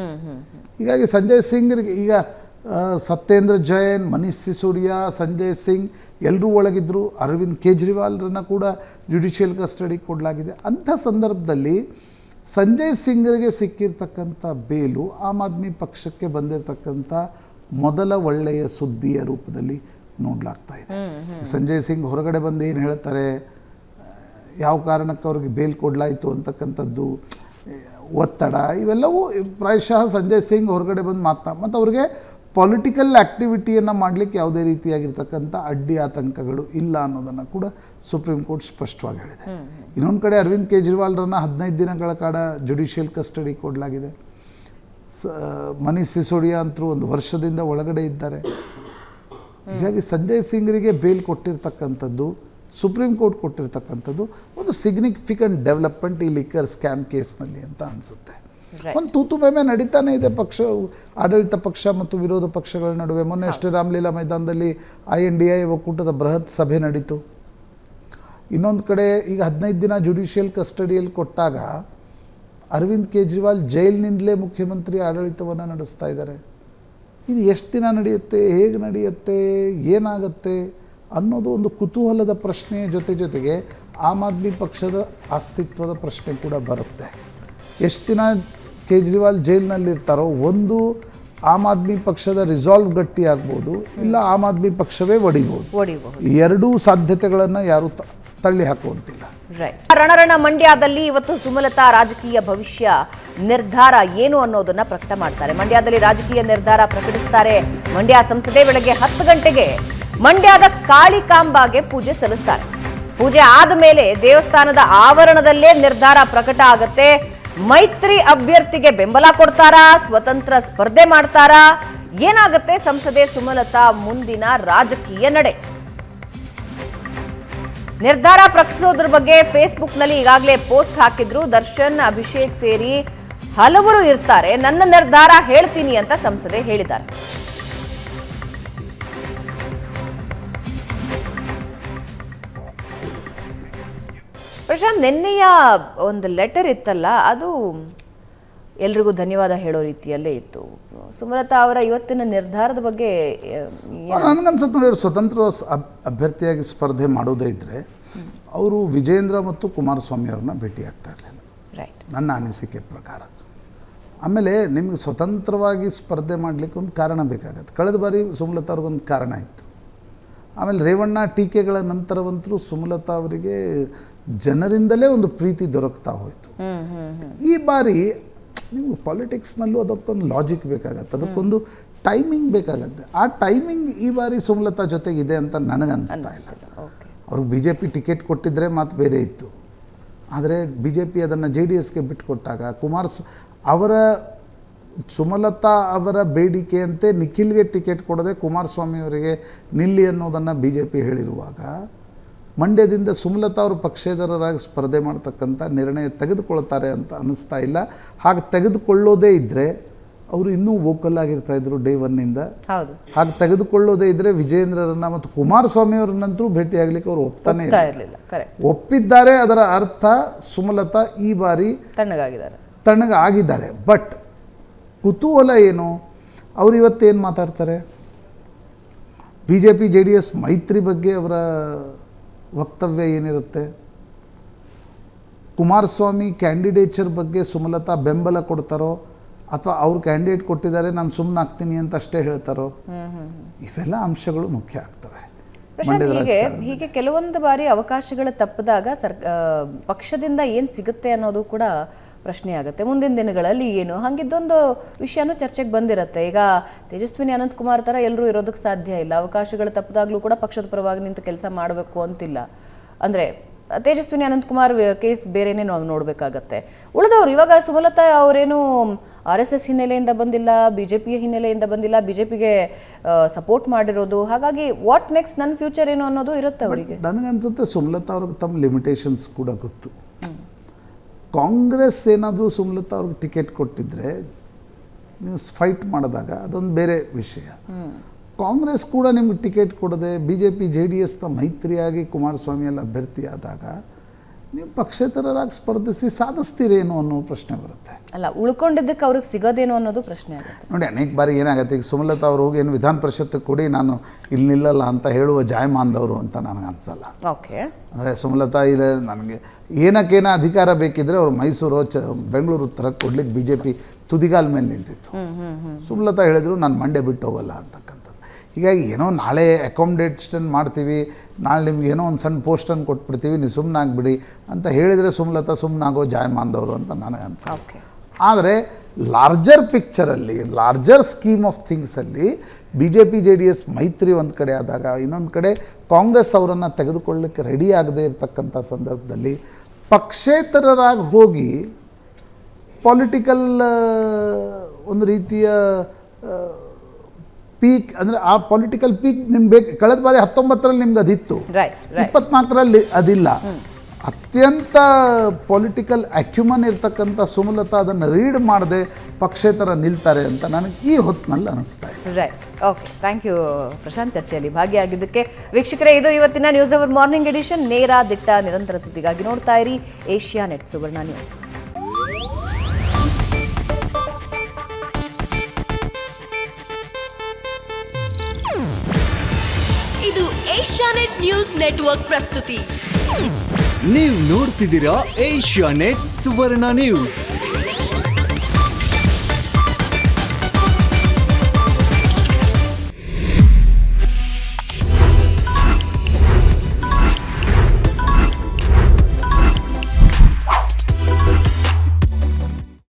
ಹೀಗಾಗಿ ಸಂಜಯ್ ಸಿಂಗ್ರಿಗೆ ಈಗ ಸತ್ಯೇಂದ್ರ ಜೈನ್, ಮನೀಶ್ ಸಿಸೋಡಿಯಾ, ಸಂಜಯ್ ಸಿಂಗ್ ಎಲ್ಲರೂ ಒಳಗಿದ್ದರು. ಅರವಿಂದ್ ಕೇಜ್ರಿವಾಲ್ರನ್ನು ಕೂಡ ಜುಡಿಷಿಯಲ್ ಕಸ್ಟಡಿ ಕೊಡಲಾಗಿದೆ. ಅಂಥ ಸಂದರ್ಭದಲ್ಲಿ ಸಂಜಯ್ ಸಿಂಗ್ರಿಗೆ ಸಿಕ್ಕಿರ್ತಕ್ಕಂಥ ಬೇಲು ಆಮ್ ಆದ್ಮಿ ಪಕ್ಷಕ್ಕೆ ಬಂದಿರತಕ್ಕಂಥ ಮೊದಲ ಒಳ್ಳೆಯ ಸುದ್ದಿಯ ರೂಪದಲ್ಲಿ ನೋಡಲಾಗ್ತಾ ಇದೆ. ಸಂಜಯ್ ಸಿಂಗ್ ಹೊರಗಡೆ ಬಂದು ಏನು ಹೇಳ್ತಾರೆ, ಯಾವ ಕಾರಣಕ್ಕೆ ಅವ್ರಿಗೆ ಬೇಲ್ ಕೊಡಲಾಯಿತು ಅಂತಕ್ಕಂಥದ್ದು, ಒತ್ತಡ, ಇವೆಲ್ಲವೂ ಪ್ರಾಯಶಃ ಸಂಜಯ್ ಸಿಂಗ್ ಹೊರಗಡೆ ಬಂದು ಮತ್ತು ಅವ್ರಿಗೆ ಪೊಲಿಟಿಕಲ್ ಆ್ಯಕ್ಟಿವಿಟಿಯನ್ನು ಮಾಡಲಿಕ್ಕೆ ಯಾವುದೇ ರೀತಿಯಾಗಿರ್ತಕ್ಕಂಥ ಅಡ್ಡಿ ಆತಂಕಗಳು ಇಲ್ಲ ಅನ್ನೋದನ್ನು ಕೂಡ ಸುಪ್ರೀಂ ಕೋರ್ಟ್ ಸ್ಪಷ್ಟವಾಗಿ ಹೇಳಿದೆ. ಇನ್ನೊಂದು ಕಡೆ ಅರವಿಂದ್ ಕೇಜ್ರಿವಾಲ್ರನ್ನು 15 ದಿನಗಳ ಕಾಲ ಜುಡಿಷಿಯಲ್ ಕಸ್ಟಡಿ ಕೊಡಲಾಗಿದೆ. ಮನೀಶ್ ಸಿಸೋಡಿಯಾ ಅಂತರೂ 1 ವರ್ಷದಿಂದ ಒಳಗಡೆ ಇದ್ದಾರೆ. ಹೀಗಾಗಿ ಸಂಜಯ್ ಸಿಂಗ್ರಿಗೆ ಬೇಲ್ ಕೊಟ್ಟಿರ್ತಕ್ಕಂಥದ್ದು, ಸುಪ್ರೀಂ ಕೋರ್ಟ್ ಕೊಟ್ಟಿರ್ತಕ್ಕಂಥದ್ದು ಒಂದು ಸಿಗ್ನಿಫಿಕೆಂಟ್ ಡೆವಲಪ್ಮೆಂಟ್ ಈ ಲಿಕ್ಕರ್ ಸ್ಕ್ಯಾಮ್ ಕೇಸ್ನಲ್ಲಿ ಅಂತ ಅನಿಸುತ್ತೆ. ಒಂದು ತೂತು ಬೇಮೆ ನಡೀತಾನೆ ಇದೆ ಆಡಳಿತ ಪಕ್ಷ ಮತ್ತು ವಿರೋಧ ಪಕ್ಷಗಳ ನಡುವೆ. ಮೊನ್ನೆ ಅಷ್ಟೇ ರಾಮಲೀಲಾ ಮೈದಾನದಲ್ಲಿ INDI ಒಕ್ಕೂಟದ ಬೃಹತ್ ಸಭೆ ನಡೀತು. ಇನ್ನೊಂದು ಕಡೆ ಈಗ 15 ದಿನ ಜುಡಿಷಿಯಲ್ ಕಸ್ಟಡಿಯಲ್ಲಿ ಕೊಟ್ಟಾಗ ಅರವಿಂದ್ ಕೇಜ್ರಿವಾಲ್ ಜೈಲಿನಿಂದಲೇ ಮುಖ್ಯಮಂತ್ರಿ ಆಡಳಿತವನ್ನು ನಡೆಸ್ತಾ ಇದ್ದಾರೆ. ಇದು ಎಷ್ಟು ದಿನ ನಡೆಯುತ್ತೆ, ಹೇಗೆ ನಡೆಯುತ್ತೆ, ಏನಾಗುತ್ತೆ ಅನ್ನೋದು ಒಂದು ಕುತೂಹಲದ ಪ್ರಶ್ನೆ ಜೊತೆಗೆ ಆಮ್ ಆದ್ಮಿ ಪಕ್ಷದ ಅಸ್ತಿತ್ವದ ಪ್ರಶ್ನೆ ಕೂಡ ಬರುತ್ತೆ. ಎಷ್ಟು ದಿನ ಕೇಜ್ರಿವಾಲ್ ಜೈಲಿನಲ್ಲಿರ್ತಾರೋ, ಒಂದು ಆಮ್ ಆದ್ಮಿ ಪಕ್ಷದ ರಿಸಾಲ್ವ್ ಗಟ್ಟಿ ಆಗ್ಬೋದು, ಇಲ್ಲ ಆಮ್ ಆದ್ಮಿ ಪಕ್ಷವೇ ಒಡಿಬೋದು. ಎರಡೂ ಸಾಧ್ಯತೆಗಳನ್ನು ಯಾರೂ ತಳ್ಳಿ ಹಾಕುವಂತಿಲ್ಲ. ರಣರಣ ಮಂಡ್ಯದಲ್ಲಿ ಇವತ್ತು ಸುಮಲತಾ ರಾಜಕೀಯ ಭವಿಷ್ಯ ನಿರ್ಧಾರ ಏನು ಅನ್ನೋದನ್ನ ಪ್ರಕಟ ಮಾಡ್ತಾರೆ. ಮಂಡ್ಯದಲ್ಲಿ ರಾಜಕೀಯ ನಿರ್ಧಾರ ಪ್ರಕಟಿಸ್ತಾರೆ. ಮಂಡ್ಯ ಸಂಸದೆ ಬೆಳಗ್ಗೆ 10 ಗಂಟೆಗೆ ಮಂಡ್ಯದ ಕಾಳಿಕಾಂಬಾಗೆ ಪೂಜೆ ಸಲ್ಲಿಸ್ತಾರೆ. ಪೂಜೆ ಆದ ಮೇಲೆ ದೇವಸ್ಥಾನದ ಆವರಣದಲ್ಲೇ ನಿರ್ಧಾರ ಪ್ರಕಟ ಆಗುತ್ತೆ. ಮೈತ್ರಿ ಅಭ್ಯರ್ಥಿಗೆ ಬೆಂಬಲ ಕೊಡ್ತಾರಾ, ಸ್ವತಂತ್ರ ಸ್ಪರ್ಧೆ ಮಾಡ್ತಾರಾ, ಏನಾಗುತ್ತೆ ಸಂಸದೆ ಸುಮಲತಾ ಮುಂದಿನ ರಾಜಕೀಯ ನಡೆ? ನಿರ್ಧಾರ ಪ್ರಕಟಿಸೋದ್ರ ಬಗ್ಗೆ ಫೇಸ್ಬುಕ್ನಲ್ಲಿ ಈಗಾಗಲೇ ಪೋಸ್ಟ್ ಹಾಕಿದ್ರು. ದರ್ಶನ್, ಅಭಿಷೇಕ್ ಸೇರಿ ಹಲವರು ಇರ್ತಾರೆ. ನನ್ನ ನಿರ್ಧಾರ ಹೇಳ್ತೀನಿ ಅಂತ ಸಂಸದೆ ಹೇಳಿದ್ದಾರೆ. ಪ್ರಶಾಂತ್, ನಿನ್ನೆಯ ಒಂದು ಲೆಟರ್ ಇತ್ತಲ್ಲ, ಅದು ಎಲ್ರಿಗೂ ಧನ್ಯವಾದ ಹೇಳೋ ರೀತಿಯಲ್ಲೇ ಇತ್ತು. ಸುಮಲತಾ ಅವರ ಇವತ್ತಿನ ನಿರ್ಧಾರದ ಬಗ್ಗೆ ನನಗನ್ಸುತ್ತೆ ನೋಡಿ, ಸ್ವತಂತ್ರ ಅಭ್ಯರ್ಥಿಯಾಗಿ ಸ್ಪರ್ಧೆ ಮಾಡೋದೇ ಇದ್ದರೆ ಅವರು ವಿಜೇಂದ್ರ ಮತ್ತು ಕುಮಾರಸ್ವಾಮಿ ಅವ್ರನ್ನ ಭೇಟಿ ಆಗ್ತಾ ಇರಲಿಲ್ಲ, ನನ್ನ ಅನಿಸಿಕೆ ಪ್ರಕಾರ. ಆಮೇಲೆ ನಿಮಗೆ ಸ್ವತಂತ್ರವಾಗಿ ಸ್ಪರ್ಧೆ ಮಾಡಲಿಕ್ಕೆ ಒಂದು ಕಾರಣ ಬೇಕಾಗತ್ತೆ. ಕಳೆದ ಬಾರಿ ಸುಮಲತಾ ಅವ್ರಿಗೊಂದು ಕಾರಣ ಇತ್ತು. ಆಮೇಲೆ ರೇವಣ್ಣ ಟೀಕೆಗಳ ನಂತರವಂತರೂ ಸುಮಲತಾ ಅವರಿಗೆ ಜನರಿಂದಲೇ ಒಂದು ಪ್ರೀತಿ ದೊರಕ್ತಾ ಹೋಯಿತು. ಈ ಬಾರಿ ನೀವು ಪಾಲಿಟಿಕ್ಸ್ನಲ್ಲೂ ಅದಕ್ಕೊಂದು ಲಾಜಿಕ್ ಬೇಕಾಗತ್ತೆ, ಅದಕ್ಕೊಂದು ಟೈಮಿಂಗ್ ಬೇಕಾಗತ್ತೆ. ಆ ಟೈಮಿಂಗ್ ಈ ಬಾರಿ ಸುಮಲತಾ ಜೊತೆಗಿದೆ ಅಂತ ನನಗೆ ಅನಿಸ್ತಾ ಇಲ್ಲ. ಅವ್ರಿಗೆ BJP ಟಿಕೆಟ್ ಕೊಟ್ಟಿದ್ದರೆ ಮಾತು ಬೇರೆ ಇತ್ತು. ಆದರೆ BJP ಅದನ್ನು JDSಗೆ ಬಿಟ್ಟುಕೊಟ್ಟಾಗ ಅವರ ಸುಮಲತಾ ಅವರ ಬೇಡಿಕೆಯಂತೆ ನಿಖಿಲ್ಗೆ ಟಿಕೆಟ್ ಕೊಡದೆ ಕುಮಾರಸ್ವಾಮಿ ಅವರಿಗೆ ನಿಲ್ಲಿ ಅನ್ನೋದನ್ನು BJP ಹೇಳಿರುವಾಗ ಮಂಡ್ಯದಿಂದ ಸುಮಲತಾ ಅವರು ಪಕ್ಷೇತರರಾಗಿ ಸ್ಪರ್ಧೆ ಮಾಡ್ತಕ್ಕಂಥ ನಿರ್ಣಯ ತೆಗೆದುಕೊಳ್ತಾರೆ ಅಂತ ಅನ್ನಿಸ್ತಾ ಇಲ್ಲ. ಹಾಗೆ ತೆಗೆದುಕೊಳ್ಳೋದೇ ಇದ್ದರೆ ಅವರು ಇನ್ನೂ ವೋಕಲ್ ಆಗಿರ್ತಾಯಿದ್ರು ಡೇ 1ನಿಂದ. ಹಾಗೆ ತೆಗೆದುಕೊಳ್ಳೋದೇ ಇದ್ದರೆ ವಿಜೇಂದ್ರರನ್ನ ಮತ್ತು ಕುಮಾರಸ್ವಾಮಿ ಅವ್ರನ್ನಂತರೂ ಭೇಟಿಯಾಗಲಿಕ್ಕೆ ಅವರು ಒಪ್ತಾನೆ ಇರಲಿಲ್ಲ. ಒಪ್ಪಿದ್ದಾರೆ, ಅದರ ಅರ್ಥ ಸುಮಲತಾ ಈ ಬಾರಿ ತಣ್ಣಗಾಗಿದ್ದಾರೆ. ಬಟ್ ಕುತೂಹಲ ಏನು, ಅವರು ಇವತ್ತೇನು ಮಾತಾಡ್ತಾರೆ? BJP JDS ಮೈತ್ರಿ ಬಗ್ಗೆ ಅವರ ವಕ್ತವ್ಯ ಏನಿರುತ್ತೆ? ಕುಮಾರಸ್ವಾಮಿ ಕ್ಯಾಂಡಿಡೇಚರ್ ಬಗ್ಗೆ ಸುಮಲತಾ ಬೆಂಬಲ ಕೊಡ್ತಾರೋ ಅಥವಾ ಅವ್ರು ಕ್ಯಾಂಡಿಡೇಟ್ ಕೊಟ್ಟಿದ್ದಾರೆ ನಾನು ಸುಮ್ಮನೆ ಆಗ್ತೀನಿ ಅಂತ ಅಷ್ಟೇ ಹೇಳ್ತಾರೋ? ಇವೆಲ್ಲ ಅಂಶಗಳು ಮುಖ್ಯ ಆಗ್ತವೆ. ಪ್ರಶಾಂತ್, ಹೀಗೆ ಕೆಲವೊಂದು ಬಾರಿ ಅವಕಾಶಗಳು ತಪ್ಪಿದಾಗ ಪಕ್ಷದಿಂದ ಏನು ಸಿಗುತ್ತೆ ಅನ್ನೋದು ಕೂಡ ಪ್ರಶ್ನೆ ಆಗುತ್ತೆ. ಮುಂದಿನ ದಿನಗಳಲ್ಲಿ ಏನು ಹಾಗಿದ್ದೊಂದು ವಿಷಯನೂ ಚರ್ಚೆಗೆ ಬಂದಿರುತ್ತೆ. ಈಗ ತೇಜಸ್ವಿನಿ ಅನಂತಕುಮಾರ್ ಥರ ಎಲ್ಲರೂ ಇರೋದಕ್ಕೆ ಸಾಧ್ಯ ಇಲ್ಲ. ಅವಕಾಶಗಳು ತಪ್ಪಿದಾಗಲೂ ಕೂಡ ಪಕ್ಷದ ಪರವಾಗಿ ನಿಂತು ಕೆಲಸ ಮಾಡಬೇಕು ಅಂತಿಲ್ಲ. ಅಂದರೆ ತೇಜಸ್ವಿನಿ ಅನಂತಕುಮಾರ್ ಕೇಸ್ ಬೇರೆನೇ ನಾವು ನೋಡಬೇಕಾಗತ್ತೆ. ಉಳಿದವರು ಇವಾಗ ಸುಮಲತಾ ಅವರೇನು RSS ಹಿನ್ನೆಲೆಯಿಂದ ಬಂದಿಲ್ಲ, BJPಯ ಹಿನ್ನೆಲೆಯಿಂದ ಬಂದಿಲ್ಲ, BJPಗೆ ಸಪೋರ್ಟ್ ಮಾಡಿರೋದು. ಹಾಗಾಗಿ ವಾಟ್ ನೆಕ್ಸ್ಟ್, ನನ್ನ ಫ್ಯೂಚರ್ ಏನು ಅನ್ನೋದು ಇರುತ್ತೆ ಅವರಿಗೆ. ನನಗನ್ಸುತ್ತೆ ಸುಮಲತಾ ಅವ್ರಿಗೆ ತಮ್ಮ ಲಿಮಿಟೇಷನ್ಸ್ ಕೂಡ ಗೊತ್ತು. ಕಾಂಗ್ರೆಸ್ ಏನಾದರೂ ಸುಮಲತಾ ಅವ್ರಿಗೆ ಟಿಕೆಟ್ ಕೊಟ್ಟಿದ್ರೆ ನೀವು ಫೈಟ್ ಮಾಡಿದಾಗ ಅದೊಂದು ಬೇರೆ ವಿಷಯ. ಕಾಂಗ್ರೆಸ್ ಕೂಡ ನಿಮ್ಗೆ ಟಿಕೆಟ್ ಕೊಡದೆ BJP JDSನ ಮೈತ್ರಿಯಾಗಿ ಕುಮಾರಸ್ವಾಮಿಯಲ್ಲಿ ಅಭ್ಯರ್ಥಿ ಆದಾಗ ನೀವು ಪಕ್ಷೇತರರಾಗಿ ಸ್ಪರ್ಧಿಸಿ ಸಾಧಿಸ್ತೀರೇನು ಅನ್ನೋ ಪ್ರಶ್ನೆ ಬರುತ್ತೆ. ಅಲ್ಲ, ಉಳ್ಕೊಂಡಿದ್ದಕ್ಕೆ ಅವ್ರಿಗೆ ಸಿಗೋದೇನು ಅನ್ನೋದು ಪ್ರಶ್ನೆ ಆಗುತ್ತೆ. ನೋಡಿ, ಅನೇಕ ಬಾರಿ ಏನಾಗುತ್ತೆ, ಈಗ ಸುಮಲತಾ ಅವ್ರು ಹೋಗಿ ಏನು ವಿಧಾನ ಪರಿಷತ್ತು ಕೊಡಿ ನಾನು ಇಲ್ಲಿ ನಿಲ್ಲಲ್ಲ ಅಂತ ಹೇಳುವ ಜಾಯಮಾನದವರು ಅಂತ ನನಗೆ ಅನಿಸಲ್ಲ. ಓಕೆ, ಅಂದರೆ ಸುಮಲತಾ ಇಲ್ಲ, ನನಗೆ ಏನಕ್ಕೇನೋ ಅಧಿಕಾರ ಬೇಕಿದ್ರೆ ಅವರು ಮೈಸೂರು ಬೆಂಗಳೂರು ಉತ್ತರ ಕೊಡ್ಲಿಕ್ಕೆ BJP ತುದಿಗಾಲ ಮೇಲೆ ನಿಂತಿತ್ತು. ಸುಮಲತಾ ಹೇಳಿದ್ರು ನಾನು ಮಂಡ್ಯ ಬಿಟ್ಟು ಹೋಗಲ್ಲ ಅಂತಕ್ಕಂಥದ್ದು. ಹೀಗಾಗಿ ಏನೋ ನಾಳೆ ಅಕಾಮಿಡೇಷನ್ ಮಾಡ್ತೀವಿ, ನಾಳೆ ನಿಮ್ಗೆ ಏನೋ ಒಂದು ಸಣ್ಣ ಪೋಸ್ಟನ್ನು ಕೊಟ್ಬಿಡ್ತೀವಿ, ನೀವು ಸುಮ್ಮನಾಗ್ಬಿಡಿ ಅಂತ ಹೇಳಿದರೆ ಸುಮಲತಾ ಸುಮ್ಮನಾಗೋ ಜಾಯಮಾನದವರು ಅಂತ ನನಗೆ ಅನ್ಸುತ್ತೆ. ಆದರೆ ಲಾರ್ಜರ್ ಪಿಕ್ಚರಲ್ಲಿ, ಲಾರ್ಜರ್ ಸ್ಕೀಮ್ ಆಫ್ ಥಿಂಗ್ಸಲ್ಲಿ BJP JDS ಮೈತ್ರಿ ಒಂದು ಕಡೆ ಆದಾಗ, ಇನ್ನೊಂದು ಕಡೆ ಕಾಂಗ್ರೆಸ್ ಅವರನ್ನು ತೆಗೆದುಕೊಳ್ಳಲಿಕ್ಕೆ ರೆಡಿ ಆಗದೇ ಇರತಕ್ಕಂಥ ಸಂದರ್ಭದಲ್ಲಿ ಪಕ್ಷೇತರರಾಗಿ ಹೋಗಿ ಪೊಲಿಟಿಕಲ್ ಒಂದು ರೀತಿಯ ಪೀಕ್, ಅಂದರೆ ಆ ಪೊಲಿಟಿಕಲ್ ಪೀಕ್ ನಿಮ್ಗೆ ಬೇಕು. ಕಳೆದ ಬಾರಿ 19ರಲ್ಲಿ ನಿಮ್ಗೆ ಅದಿತ್ತು, 24ರಲ್ಲಿ ಅದಿಲ್ಲ. ಅತ್ಯಂತ ಪೊಲಿಟಿಕಲ್ ಅಕ್ಯುಮನ್ ಇರ್ತಕ್ಕಂಥ ಸುಮಲತಾ ಅದನ್ನು ರೀಡ್ ಮಾಡದೆ ಪಕ್ಷೇತರ ನಿಲ್ತಾರೆ ಅಂತ ನನಗೆ ಈ ಹೊತ್ತಿನಲ್ಲಿ ಅನಿಸ್ತಾ ಇದೆ. Right, okay, thank you Prashant, ಚರ್ಚೆಯಲ್ಲಿ ಭಾಗಿಯಾಗಿದ್ದಕ್ಕೆ. ವೀಕ್ಷಕರೇ, ಇದು ಇವತ್ತಿನ ನ್ಯೂಸ್ ಅವರ್ ಮಾರ್ನಿಂಗ್ ಎಡಿಷನ್. ನೇರ ದಿಟ್ಟ ನಿರಂತರ ಸುದ್ದಿಗಾಗಿ ನೋಡ್ತಾ ಇರಿ ಏಷ್ಯಾನೆಟ್ ಸುವರ್ಣ ನ್ಯೂಸ್. ಇದು ಏಷ್ಯಾನೆಟ್ ನ್ಯೂಸ್ ನೆಟ್ವರ್ಕ್ ಪ್ರಸ್ತುತಿ. ನೀವು ನೋಡ್ತಿದ್ದೀರಾ ಏಷ್ಯಾನೆಟ್ ಸುವರ್ಣ ನ್ಯೂಸ್.